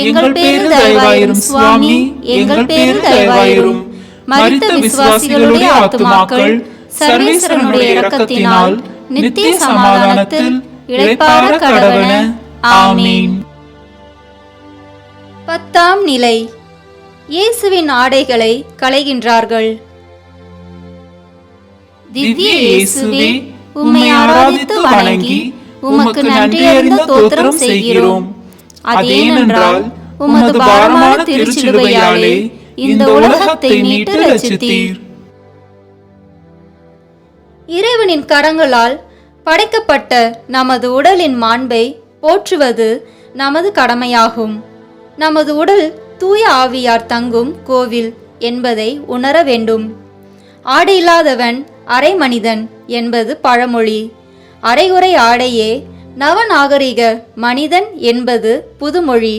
எங்கள் பேரில் தயவாயிரும் சுவாமி, எங்கள் பேரில் தயவாயிரும். மரித்த விசுவாசிகளுடைய ஆத்துமாக்கள் சர்வேஸ்வரனுடைய இரக்கத்தினால் நித்திய சமாதானத்தில் இளைப்பாற கடவன. ஆமீன். 10ஆம் நிலை. இயேசுவின் ஆடைகளை களைகின்றார்கள். திவ்ய இயேசுவே, உம்மை ஆராதித்து வணங்கி உமக்கு நன்றியறிந்த தோத்திரம் செய்கிறோம். அதேனென்றால் உமது பாரமான திருச்சிலுவையாலே இந்த உலகத்தை மீட்டு ரட்சித்தீர். இறைவனின் கரங்களால் படைக்கப்பட்ட நமது உடலின் மாண்பை போற்றுவது நமது கடமையாகும். நமது உடல் தூய ஆவியார் தங்கும் கோவில் என்பதை உணர வேண்டும். ஆடை இல்லாதவன் அரை மனிதன் என்பது பழமொழி. அரைகுறை ஆடையே நவநாகரிக மனிதன் என்பது புதுமொழி.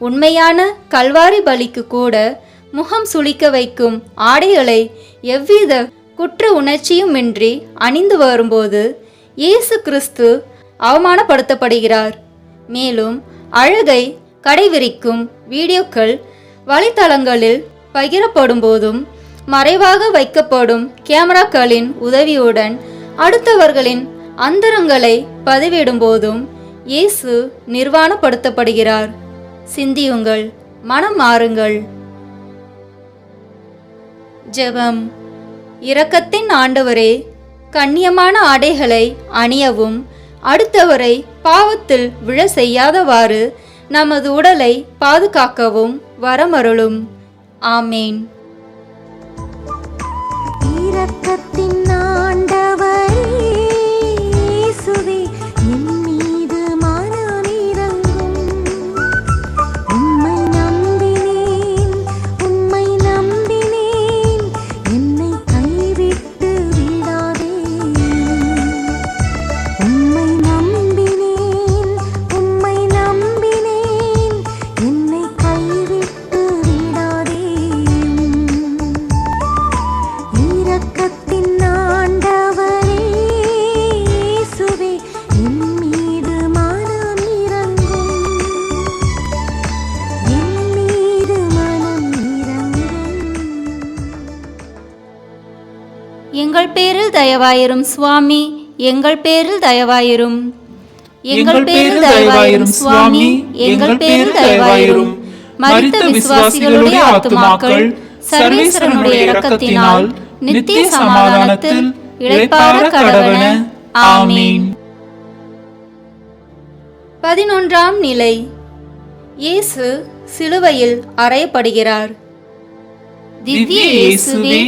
உண்மையான கல்வாரி பலிக்கு கூட முகம் சுளிக்க வைக்கும் ஆடைகளை எவ்வித குற்ற உணர்ச்சியுமின்றி அணிந்து வரும்போது இயேசு கிறிஸ்து அவமானப்படுத்தப்படுகிறார். மேலும் அழகை கடைவிரிக்கும் வீடியோக்கள் வலைத்தளங்களில் பகிரப்படும் போதும் மறைவாக வைக்கப்படும் கேமராக்களின் உதவியுடன் அடுத்தவர்களின் அந்தரங்களை பதிவிடும் போதும் இயேசு நிர்வாணப்படுத்தப்படுகிறார். சிந்தியுங்கள், மனம் மாறுங்கள். ஜெபம். இரக்கத்தின் ஆண்டவரே, கண்ணியமான ஆடைகளை அணியவும் அடுத்தவரை பாவத்தில் விழ செய்யாதவாறு நமது உடலை பாதுகாக்கவும் வரமருளும். ஆமேன். இரக்கத்தின் ஆண்டவரே இயேசுவே, என் மீது மனமிரங்கும். உம்மை நம்பினேன், உம்மை நம்பினேன், என்னை கைவிட்டு விடாதேயும். உம்மை நம்பினேன், உம்மை நம்பினேன், என்னை கைவிட்டு விடாதேயும். இரக்கத்தின் ஆண்டவரே இயேசுவே, என் மீது மனமிரங்கும். என் மீது மனமிரங்கும். எங்கள் பேரில் தயவாயிரும் சுவாமி, எங்கள் பேரில் தயவாயிரும். எங்கள் பேரில் தயவாயிரும் சுவாமி, எங்கள் பேரில் தயவாயிரும். மரித்த விசுவாசிகளுடைய ஆத்துமாக்கள் சர்வேஸ்வரனுடைய இரக்கத்தினால் நித்திய சமாதானத்தில் இளைப்பாற கடவன. ஆமீன். 11ஆம் நிலை. இயேசு சிலுவையில் அறையப்படுகிறார். திவ்ய இயேசுவே,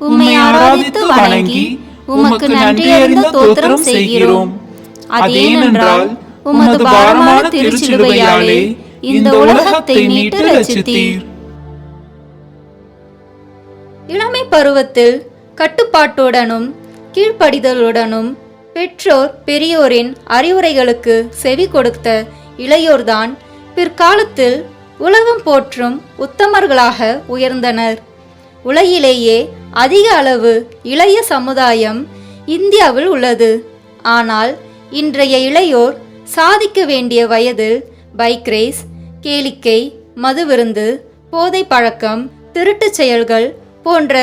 உம்மை ஆராதித்து வணங்கி உமக்கு நன்றியறிந்த தோத்திரம் செய்கிறோம். அதேனென்றால் உமது பாரமான திருச்சிலுவையாலே இந்த உலகத்தை மீட்டு ரட்சித்தீர். இளமை பருவத்தில் கட்டுப்பாட்டுடனும் கீழ்ப்படிதலுடனும் பெற்றோர் பெரியோரின் அறிவுரைகளுக்கு செவி கொடுத்த இளையோர்தான் பிற்காலத்தில் உலகம் போற்றும் உத்தமர்களாக உயர்ந்தனர். உலகிலேயே அதிக அளவு இளைய சமுதாயம் இந்தியாவில் உள்ளது. ஆனால் இன்றைய இளையோர் சாதிக்க வேண்டிய வயதில் பைக் ரேஸ், கேளிக்கை, மதுவிருந்து, போதை பழக்கம், திருட்டுச் செயல்கள் போன்ற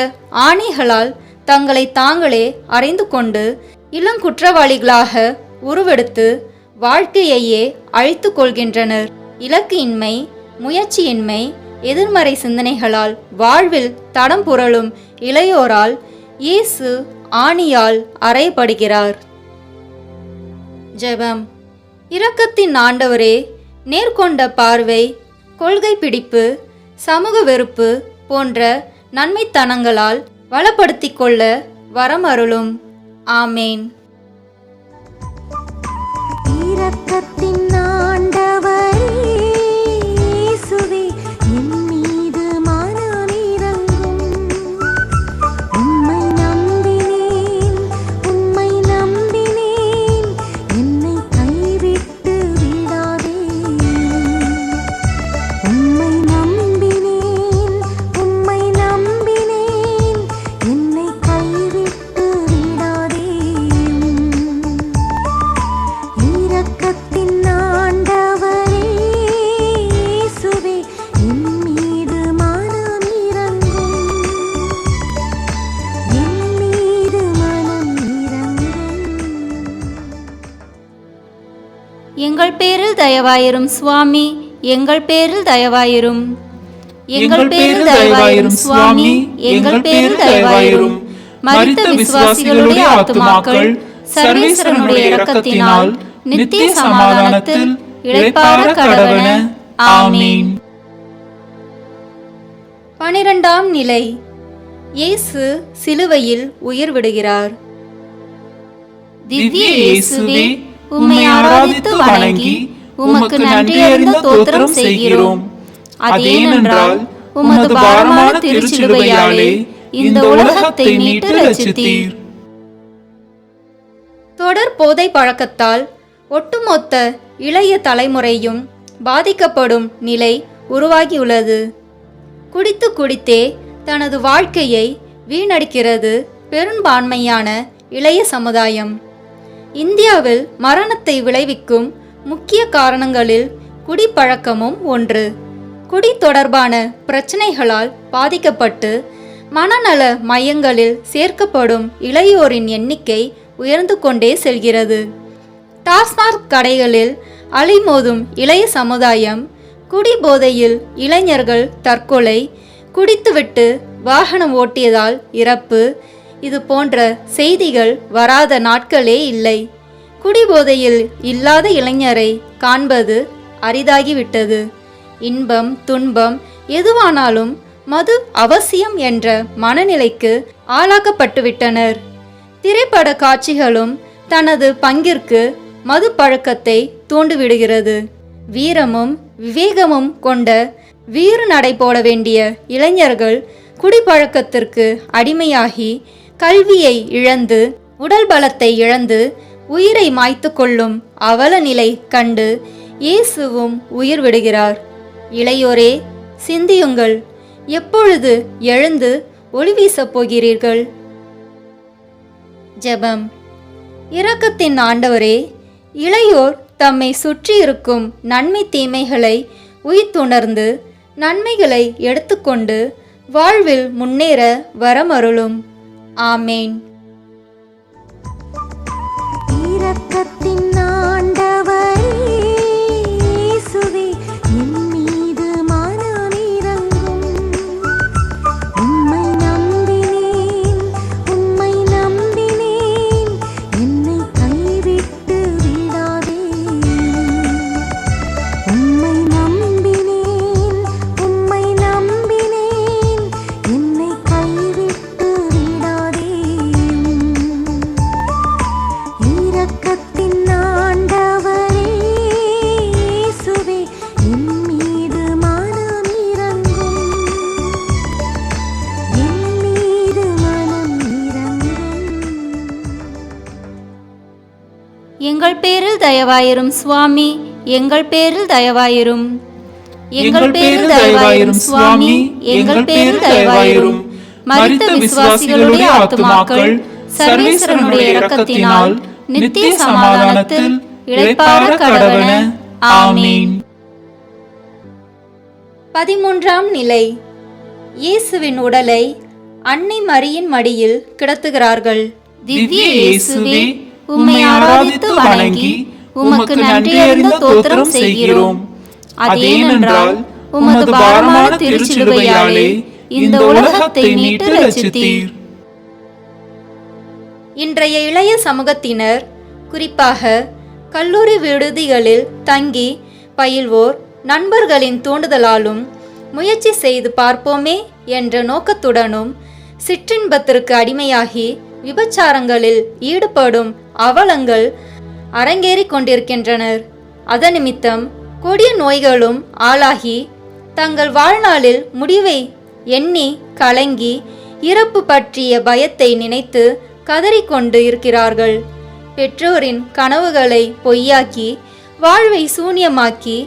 ஆணைகளால் தங்களை தாங்களே அறிந்து கொண்டு இளங்குற்றவாளிகளாக உருவெடுத்து வாழ்க்கையையே அழித்து கொள்கின்றனர். இலக்கு இன்மை, முயற்சியின்மை, எதிர்மறை சிந்தனைகளால் வாழ்வில் தடம் புரளும் இளையோரால் இயேசு ஆணியால் அறையப்படுகிறார். ஜெபம். இரக்கத்தின் ஆண்டவரே, நேர்கொண்ட பார்வை, கொள்கை பிடிப்பு, சமூக வெறுப்பு போன்ற நன்மைத்தனங்களால் வளப்படுத்திக் கொள்ள வரமருளும். ஆமேன். இரக்கத்தின் ஆண்டவரே இயேசுவே, என் மீது மனமிரங்கும். உம்மை நம்பினேன், உம்மை நம்பினேன், என்னை கைவிட்டு விடாதேயும். உம்மை நம்பினேன், உம்மை நம்பினேன், என்னை கைவிட்டு விடாதேயும். எங்கள் பேரில் தயவாயிரும் சுவாமி, எங்கள் பேரில் தயவாயிரும். எங்கள் பேரில் தயவாயிரும் சுவாமி, எங்கள் பேரில் தயவாயிரும். மரித்த விசுவாசிகளுடைய ஆத்துமாக்கள் சர்வேஸ்வரனுடைய இரக்கத்தினால் நித்திய சமாதானத்தில் இளைப்பாற கடவன. ஆமீன். 12ஆம் நிலை. இயேசு சிலுவையில் உயிர் விடுகிறார். திவ்ய இயேசுவே, உம்மை ஆராதித்து வணங்கி உமக்கு நன்றியறிந்த ஸ்தோத்திரம் செய்கிறோம். அதேனென்றால் உமது பாரமான திருச்சிலுவையாலே இந்த உலகத்தை மீட்டு ரட்சித்தீர். தொடர் போதை பழக்கத்தால் ஒட்டுமொத்த இளைய தலைமுறையும் பாதிக்கப்படும் நிலை உருவாகியுள்ளது. குடித்து குடித்தே தனது வாழ்க்கையை வீணடிக்கிறது பெரும்பான்மையான இளைய சமுதாயம். இந்தியாவில் மரணத்தை விளைவிக்கும் முக்கிய காரணங்களில் குடிப்பழக்கமும் ஒன்று. குடி தொடர்பான பிரச்சனைகளால் பாதிக்கப்பட்டு மனநல மையங்களில் சேர்க்கப்படும் இளையோரின் எண்ணிக்கை உயர்ந்து கொண்டே செல்கிறது. டாஸ்மாக் கடைகளில் அலைமோதும் இளைய சமுதாயம், குடிபோதையில் இளைஞர்கள் தற்கொலை, குடித்துவிட்டு வாகனம் ஓட்டியதால் இறப்பு, இது போன்ற செய்திகள் வராத நாட்களே இல்லை. குடிபோதையில் இல்லாத இளைஞரை காண்பது அரிதாகிவிட்டது. இன்பம் துன்பம் எதுவானாலும் மது அவசியம் என்ற மனநிலைக்கு ஆளாக்கப்பட்டுவிட்டனர். திரைப்பட காட்சிகளும் தனது பங்கிற்கு மது பழக்கத்தை தூண்டிவிடுகிறது. வீரமும் விவேகமும் கொண்ட வீறு நடை போட வேண்டிய இளைஞர்கள் குடிப்பழக்கத்திற்கு அடிமையாகி கல்வியை இழந்து உடல் பலத்தை இழந்து உயிரை மாய்த்து கொள்ளும் அவல நிலை கண்டு இயேசுவும் உயிர் விடுகிறார். இளையோரே, சிந்தியுங்கள், எப்பொழுது எழுந்து ஒளி வீசப் போகிறீர்கள்? ஜெபம். இரக்கத்தின் ஆண்டவரே, இளையோர் தம்மை சுற்றியிருக்கும் நன்மை தீமைகளை உய்த்துணர்ந்து நன்மைகளை எடுத்துக்கொண்டு வாழ்வில் முன்னேற வரமருளும். ஆமேன். இரக்கத்தின் ஆண்டவரே இயேசுவே, என் மீது மனமிரங்கும். உம்மை நம்பினேன், உம்மை நம்பினேன், என்னை கைவிட்டு விடாதேயும். உம்மை நம்பினேன், உம்மை நம்பினேன், என்னை கைவிட்டு விடாதேயும். இரக்கத்தின் ஆண்டவரே இயேசுவே, என் மீது மனமிரங்கும். என் மீது மனமிரங்கும். எங்கள் பேரில் தயவாயிரும் சுவாமி, எங்கள் பேரில் தயவாயிரும். எங்கள் பேரில் தயவாயிரும் சுவாமி, எங்கள் பேரில் தயவாயிரும். மரித்த விசுவாசிகளுடைய ஆத்துமாக்கள் சர்வேஸ்வரனுடைய இரக்கத்தினால் நித்திய சமாதானத்தில் இளைப்பாற கடவன. ஆமீன். 13ஆம் நிலை. இயேசுவின் உடலை அன்னை மரியின் மடியில் கிடத்துகிறார்கள். திவ்ய இயேசுவே, உம்மை ஆராதித்து வணங்கி உமக்கு நன்றியறிந்த ஸ்தோத்திரம் செய்கிறோம். அதேனென்றால் உமது பாரமான திருச்சிலுவையாலே இந்த உலகத்தை மீட்டு ரட்சித்தீர். இன்றைய இளைய சமூகத்தினர், குறிப்பாக கல்லூரி விடுதிகளில் தங்கி பயில்வோர் நண்பர்களின் தூண்டுதலாலும் முயற்சி செய்து பார்ப்போமே என்ற நோக்கத்துடனும் சிற்றின்பத்திற்கு அடிமையாகி விபச்சாரங்களில் ஈடுபடும் அவலங்கள் அரங்கேறிக் கொண்டிருக்கின்றனர். அதன் நிமித்தம் கொடிய நோய்களும் ஆளாகி தங்கள் வாழ்நாளில் முடிவை எண்ணி கலங்கி இறப்பு பற்றிய பயத்தை நினைத்து கதறிக்கொண்டு இருக்கிறார்கள். பெற்றோரின் கனவுகளை பொய்யாக்கி வாழ்வை சூன்யமாக்கி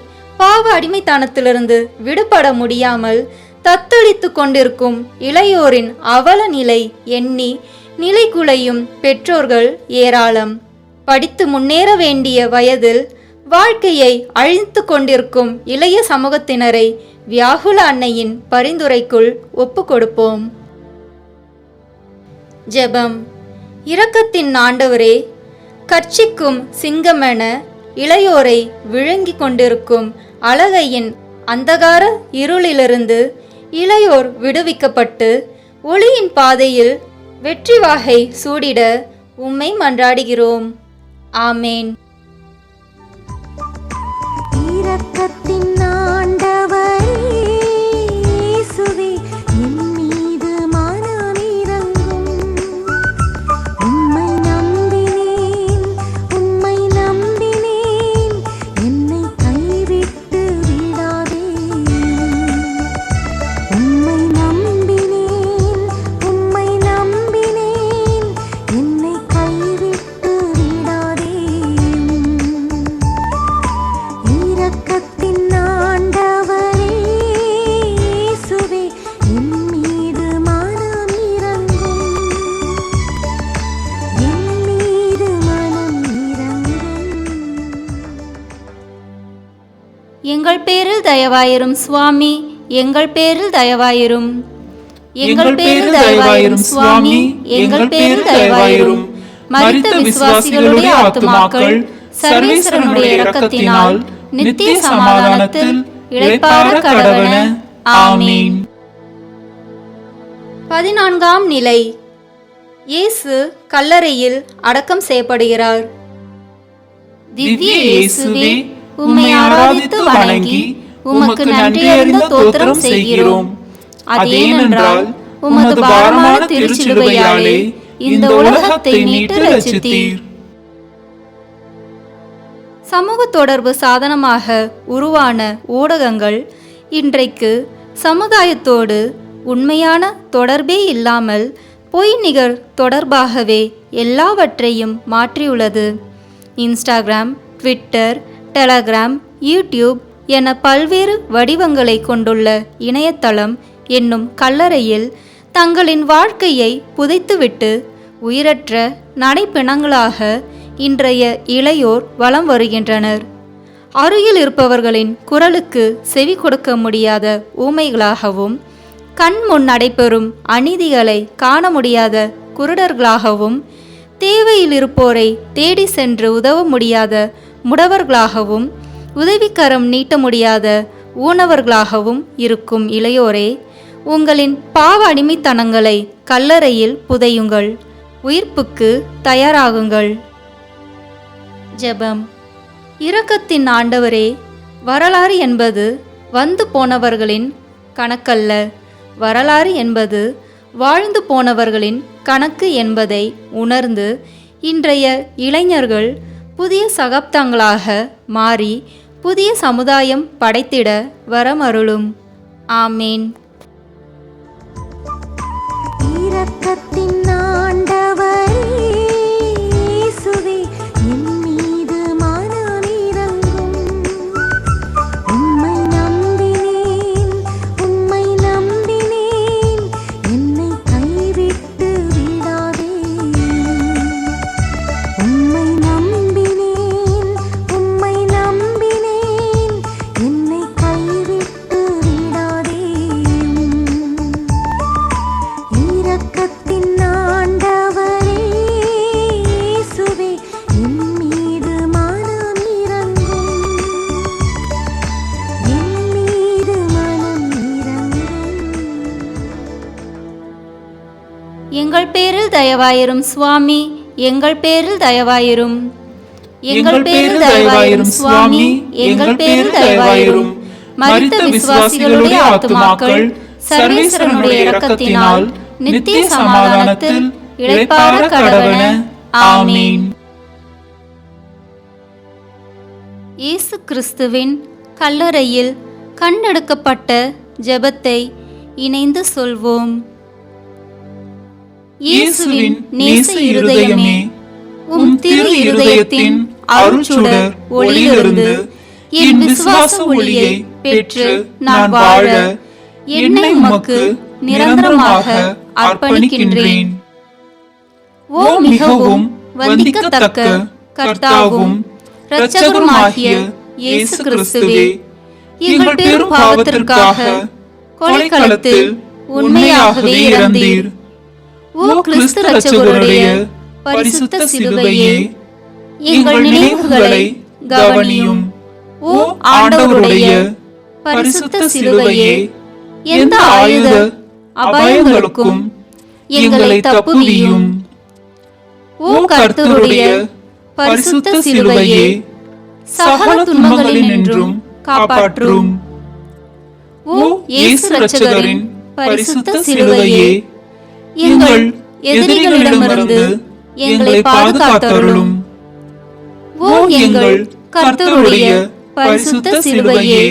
பாவ அடிமைத்தனத்திலிருந்து விடுபட முடியாமல் தத்தளித்து கொண்டிருக்கும் இளையோரின் அவல நிலை எண்ணி நிலைகுலையும் பெற்றோர்கள் ஏராளம். படித்து முன்னேற வேண்டிய வயதில் வாழ்க்கையை அழித்து கொண்டிருக்கும் இளைய சமூகத்தினரை வியாகுல அன்னையின் பரிந்துரைக்குள் ஒப்பு கொடுப்போம். ஜெபம். இரக்கத்தின் ஆண்டவரே, கர்ச்சிக்கும் சிங்கமென இளையோரை விழுங்கிக் கொண்டிருக்கும் அலகையின் அந்தகார இருளிலிருந்து இளையோர் விடுவிக்கப்பட்டு ஒளியின் பாதையில் வெற்றி வாகை சூடிட உம்மை மன்றாடுகிறோம். ஆமேன். இரக்கத்தின் ஆண்டவரே இயேசுவே, என் மீது மனமிரங்கும். உம்மை நம்பினேன், என்னை கைவிட்டு விடாதேயும். உம்மை நம்பினேன், என்னை கைவிட்டு விடாதேயும். இரக்கத்தின் ஆண்டவரே இயேசுவே, என் மீது மனமிரங்கும். எங்கள் பேரில் தயவாயிரும் சுவாமி, எங்கள் பேரில் தயவாயிரும். எங்கள் பேரில் தயவாயிரும் சுவாமி, எங்கள் பேரில் தயவாயிரும். மரித்த விசுவாசிகளுடைய ஆத்துமாக்கள் சர்வேஸ்வரனுடைய இரக்கத்தினால் நித்திய சமாதானத்தில் இளைப்பாற கடவன. ஆமீன். 14ஆம் நிலை. இயேசு கல்லறையில் அடக்கம் செய்யப்படுகிறார். திவ்ய இயேசுவே, உம்மை ஆராதித்து வணங்கி உமக்கு நன்றியறிந்த தோத்திரம் செய்கிறோம். அதேனென்றால் உமது பாரமான திருச்சிலுவையாலே இந்த உலகத்தை மீட்டு ரட்சித்தீர். சமூக தொடர்பு சாதனமாக உருவான ஊடகங்கள் இன்றைக்கு சமுதாயத்தோடு உண்மையான தொடர்பே இல்லாமல் பொய் நிகர் தொடர்பாகவே எல்லாவற்றையும் மாற்றியுள்ளது. இன்ஸ்டாகிராம், ட்விட்டர், டெலகிராம், யூடியூப் என பல்வேறு வடிவங்களை கொண்டுள்ள இணையதளம் என்னும் கல்லறையில் தங்களின் வாழ்க்கையை புதைத்துவிட்டு உயிரற்ற நடைப்பிணங்களாக இன்றைய இளையோர் வலம் வருகின்றனர். அருகில் இருப்பவர்களின் குரலுக்கு செவி கொடுக்க முடியாத ஊமைகளாகவும், கண் முன் நடைபெறும் அநீதிகளை காண முடியாத குருடர்களாகவும், தேவையில் இருப்போரை தேடி சென்று உதவ முடியாத முடவர்களாகவும், உதவிக்கரம் நீட்ட முடியாத ஊனவர்களாகவும் இருக்கும் இளையோரே, உங்களின் பாவ அடிமைத்தனங்களை கல்லறையில் புதையுங்கள். உயிர்ப்புக்கு தயாராகுங்கள். ஜெபம். இரக்கத்தின் ஆண்டவரே, வரலாறு என்பது வந்து போனவர்களின் கணக்கல்ல, வரலாறு என்பது வாழ்ந்து போனவர்களின் கணக்கு என்பதை உணர்ந்து இன்றைய இளைஞர்கள் புதிய சகாப்தங்களாக மாறி புதிய சமுதாயம் படைத்திட வரமருளும். ஆமேன். இரக்கத்தின் ஆண்டவரே இயேசுவே, என் மீது மனமிரங்கும். உம்மை நம்பினேன், என்னை கைவிட்டு விடாதேயும். உம்மை நம்பினேன், என்னை கைவிட்டு விடாதேயும். இரக்கத்தின் ஆண்டவரே இயேசுவே, என் மீது மனமிரங்கும். எங்கள் பேரில் தயவாயிரும் சுவாமி, எங்கள் பேரில் தயவாயிரும். எங்கள் பேரில் தயவாயிரும் சுவாமி, எங்கள் பேரில் தயவாயிரும். மரித்த விசுவாசிகளுடைய ஆத்துமாக்கள் சர்வேஸ்வரனுடைய இரக்கத்தினால் நித்திய சமாதானத்தில் இளைப்பாற கடவன. ஆமீன். இயேசு கிறிஸ்துவின் கல்லறையில் கண்டெடுக்கப்பட்ட ஜெபத்தை இணைந்து சொல்வோம். இயேசுவின் நேச இருதயமே, உம் திரு இருதயத்தின் அருள்சுடர் ஒளியிலிருந்து என் விசுவாச ஒளியை பெற்று நான் வாழ என்னை உமக்கு நிரந்தரமாக அர்ப்பணிக்கின்றேன். ஓ மிகவும் வந்திக்கத்தக்க கர்த்தாவும் இரட்சகருமாகிய இயேசு கிறிஸ்துவே, எங்கள் பெரும் பாவத்திற்காக கொலைக்களத்தில் உண்மையாகவே இறந்தீர். ஓ கிறிஸ்து இரட்சகருடைய பரிசுத்த சிலுவையே, எங்கள் நினைவுகளை கவனியும். ஓ ஆண்டவருடைய பரிசுத்த சிலுவையே, எந்த ஆயுத அபாயங்களுக்கும் எங்களை தப்புவியும். ஓ கர்த்தருடைய பரிசுத்த சிலுவையே, சகல துன்பங்களினின்றும் காப்பாற்றும். ஓ இயேசு இரட்சகரின் பரிசுத்த சிலுவையே, எங்கள் எதிரிகளிடமிருந்து எங்களை பாதுகாத்தருளும். ஓ எங்கள் கர்த்தருடைய பரிசுத்த சிலுவையே,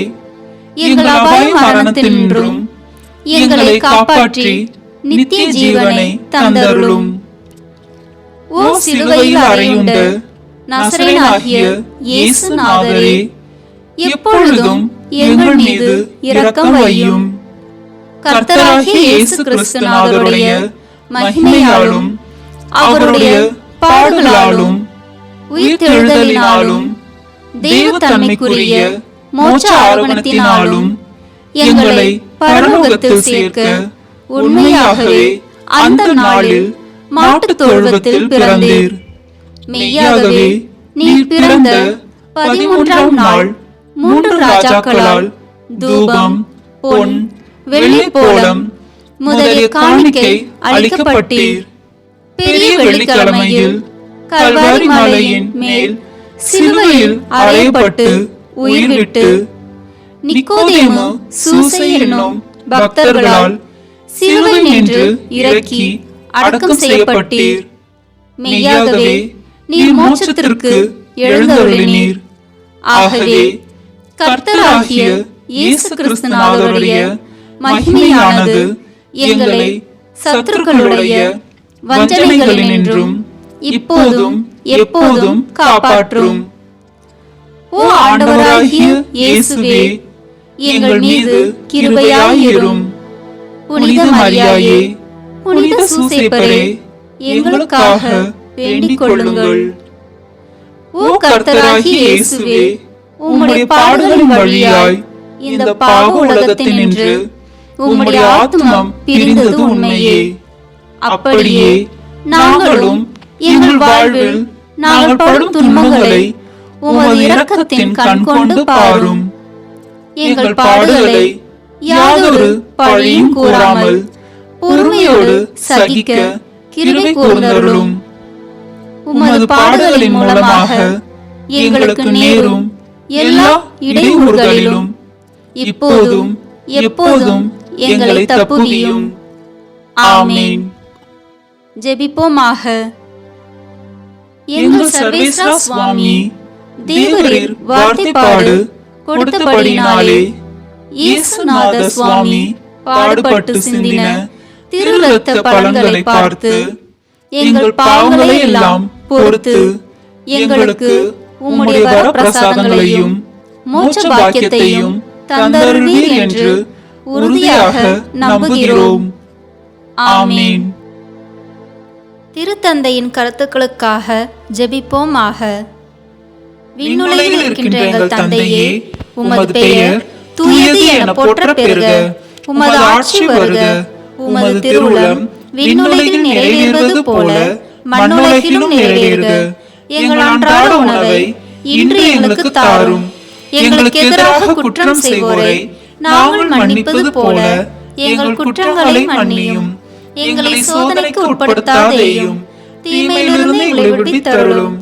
எங்கள் அபாய மரணத்தினின்றும் எங்களை காப்பாற்றி நித்திய ஜீவனை தந்தருளும். ஓ சிலுவையில் அறையுண்ட நசரேயனாகிய இயேசு நாதரே, எப்பொழுதும் எங்கள் மீது இரக்கம் வையும். கர்த்தராகிய இயேசு கிறிஸ்துநாதருடைய மகிமையாலும் அவருடைய பாடுகளாலும் உயிர்த்தெழுதலினாலும் தெய்வத்தன்மைக்குரிய மோட்ச ஆரோகணத்தினாலும் எங்களை பரலோகத்தில் சேர்க்க உண்மையாகவே அந்த நாளில் மாட்டுத் தொழுவத்தில் பிறந்தீர். மெய்யாகவே நீர் பிறந்த 13ஆம் நாள் 3 ராஜாக்களால் தூபம், பொன், வெள்ளி போலம் முதலிய காணிக்கை அளிக்கப்பட்டீர். பெரிய வெள்ளிக்கிழமையில் கல்வாரி மலையின் மேல் சிலுவையில் அறையப்பட்டு உயிர் விட்டு நிக்கோதேமு, சூசை என்னும் பக்தர்களால் சிலுவை நின்று இறக்கி அடக்கம் செய்யப்பட்டீர். மெய்யாகவே நீர் மோட்சத்திற்கு எழுந்தருளினீர். ஆகவே கர்த்தராகிய இயேசு கிறிஸ்துநாதருடைய மகிமையானது எங்களை சத்துருக்களுடைய வஞ்சனைகளினின்றும் இப்போதும் எப்போதும் காப்பாற்றும். ஓ ஆண்டவராகிய இயேசுவே, எங்கள் மீது கிருபையாயிரும். புனித மரியாயே, புனித சூசேப்பரே, எங்களுக்காக வேண்டிக் கொள்ளுங்கள். ஓ கர்த்தராகிய இயேசுவே, உம்முடைய பாடுகளின் வழியாய் இந்த பாவ உலகத்தினின்று உம்முடைய ஆத்துமம் பிரிந்தது உண்மையே. அப்படியே நாங்களும் எங்கள் வாழ்வில் நாங்கள் படும் துன்பங்களை உமது இரக்கத்தின் கண் கொண்டு பாரும். எங்கள் பாடுகளை யாதொரு பழியும் கூறாமல் பொறுமையோடு சகிக்க கிருபை கூர்ந்தருளும். உமது பாடுகளின் மூலமாக எங்களுக்கு நேரும் எல்லா இடையூறுகளிலும் இப்போதும் எப்போதும் எங்களை தப்புவியும். ஆமென். ஜெபிப்போமாக. எங்கள் சர்வேஸ்வர சுவாமி, தேவரீர் வார்த்தைப்பாடு கொடுத்தபடினாலே இயேசுநாத சுவாமி பாடுபட்டு சிந்தின திருரத்த பலன்களை பார்த்து எங்கள் பாவங்களை எல்லாம் பொறுத்து எங்களுக்கு உம்முடைய வரப்பிரசாதங்களையும் மோட்ச பாக்கியத்தையும் தந்தருளீர் என்று உறுதியாக நம்புகிறோம். ஆமென். திருத்தந்தையின் கருத்துக்களுக்காக ஜெபிப்போமாக. விண்ணுலகில் இருக்கின்ற எங்கள் தந்தையே, உமது பெயர் தூயது என போற்ற பெறுக. உமது ஆட்சி வருக. உமது திருவுளம் விண்ணுலகில் நிறைவேறுவது போல மண்ணுலகிலும் நிறைவேறுக. எங்கள் அன்றாட உணவை இன்று எங்களுக்கு தாரும். எங்களுக்கு எதிராக குற்றம் செய்வோரை நாங்கள் மன்னிப்பது போல எங்கள் குற்றங்களை மன்னியும். எங்களை சோதனைக்கு உட்படுத்தாதேயும், தீமையிலிருந்து எங்களை விடுவித்தருளும்.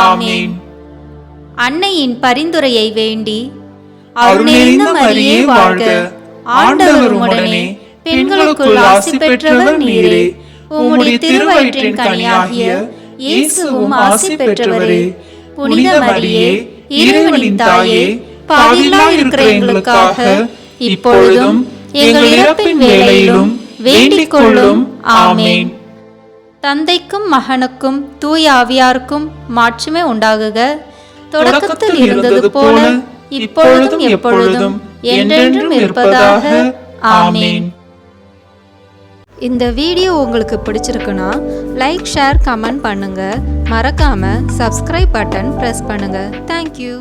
ஆமென். அன்னையின் பரிந்துரையை வேண்டி, அருள்நிறைந்த மரியே வாழ்க, ஆண்டவர் உம்முடனே, பெண்களுக்குள் ஆசி பெற்றவர் நீரே. உம்முடைய திருவயிற்றின் கனியாகிய இயேசுவும் ஆசி பெற்றவரே. புனித மரியே, இறைவனின் தாயே, பாவிகளாய் இருக்கிற எங்களுக்காக இப்பொழுதும் எங்கள் இறப்பின் வேளையிலும் வேண்டிக் கொள்ளும். ஆமென். தந்தைக்கும் மகனுக்கும் தூய ஆவியாருக்கும் மாட்சிமை உண்டாகுக. தொடக்கத்தில் இருந்தது போல இப்பொழுதும் எப்பொழுதும் என்றென்றும் இருப்பதாக. ஆமென். இந்த வீடியோ உங்களுக்கு பிடிச்சிருக்குன்னா லைக், ஷேர், கமெண்ட் பண்ணுங்க. மறக்காம சப்ஸ்கிரைப் பட்டன் பிரஸ் பண்ணுங்க. தேங்க்யூ.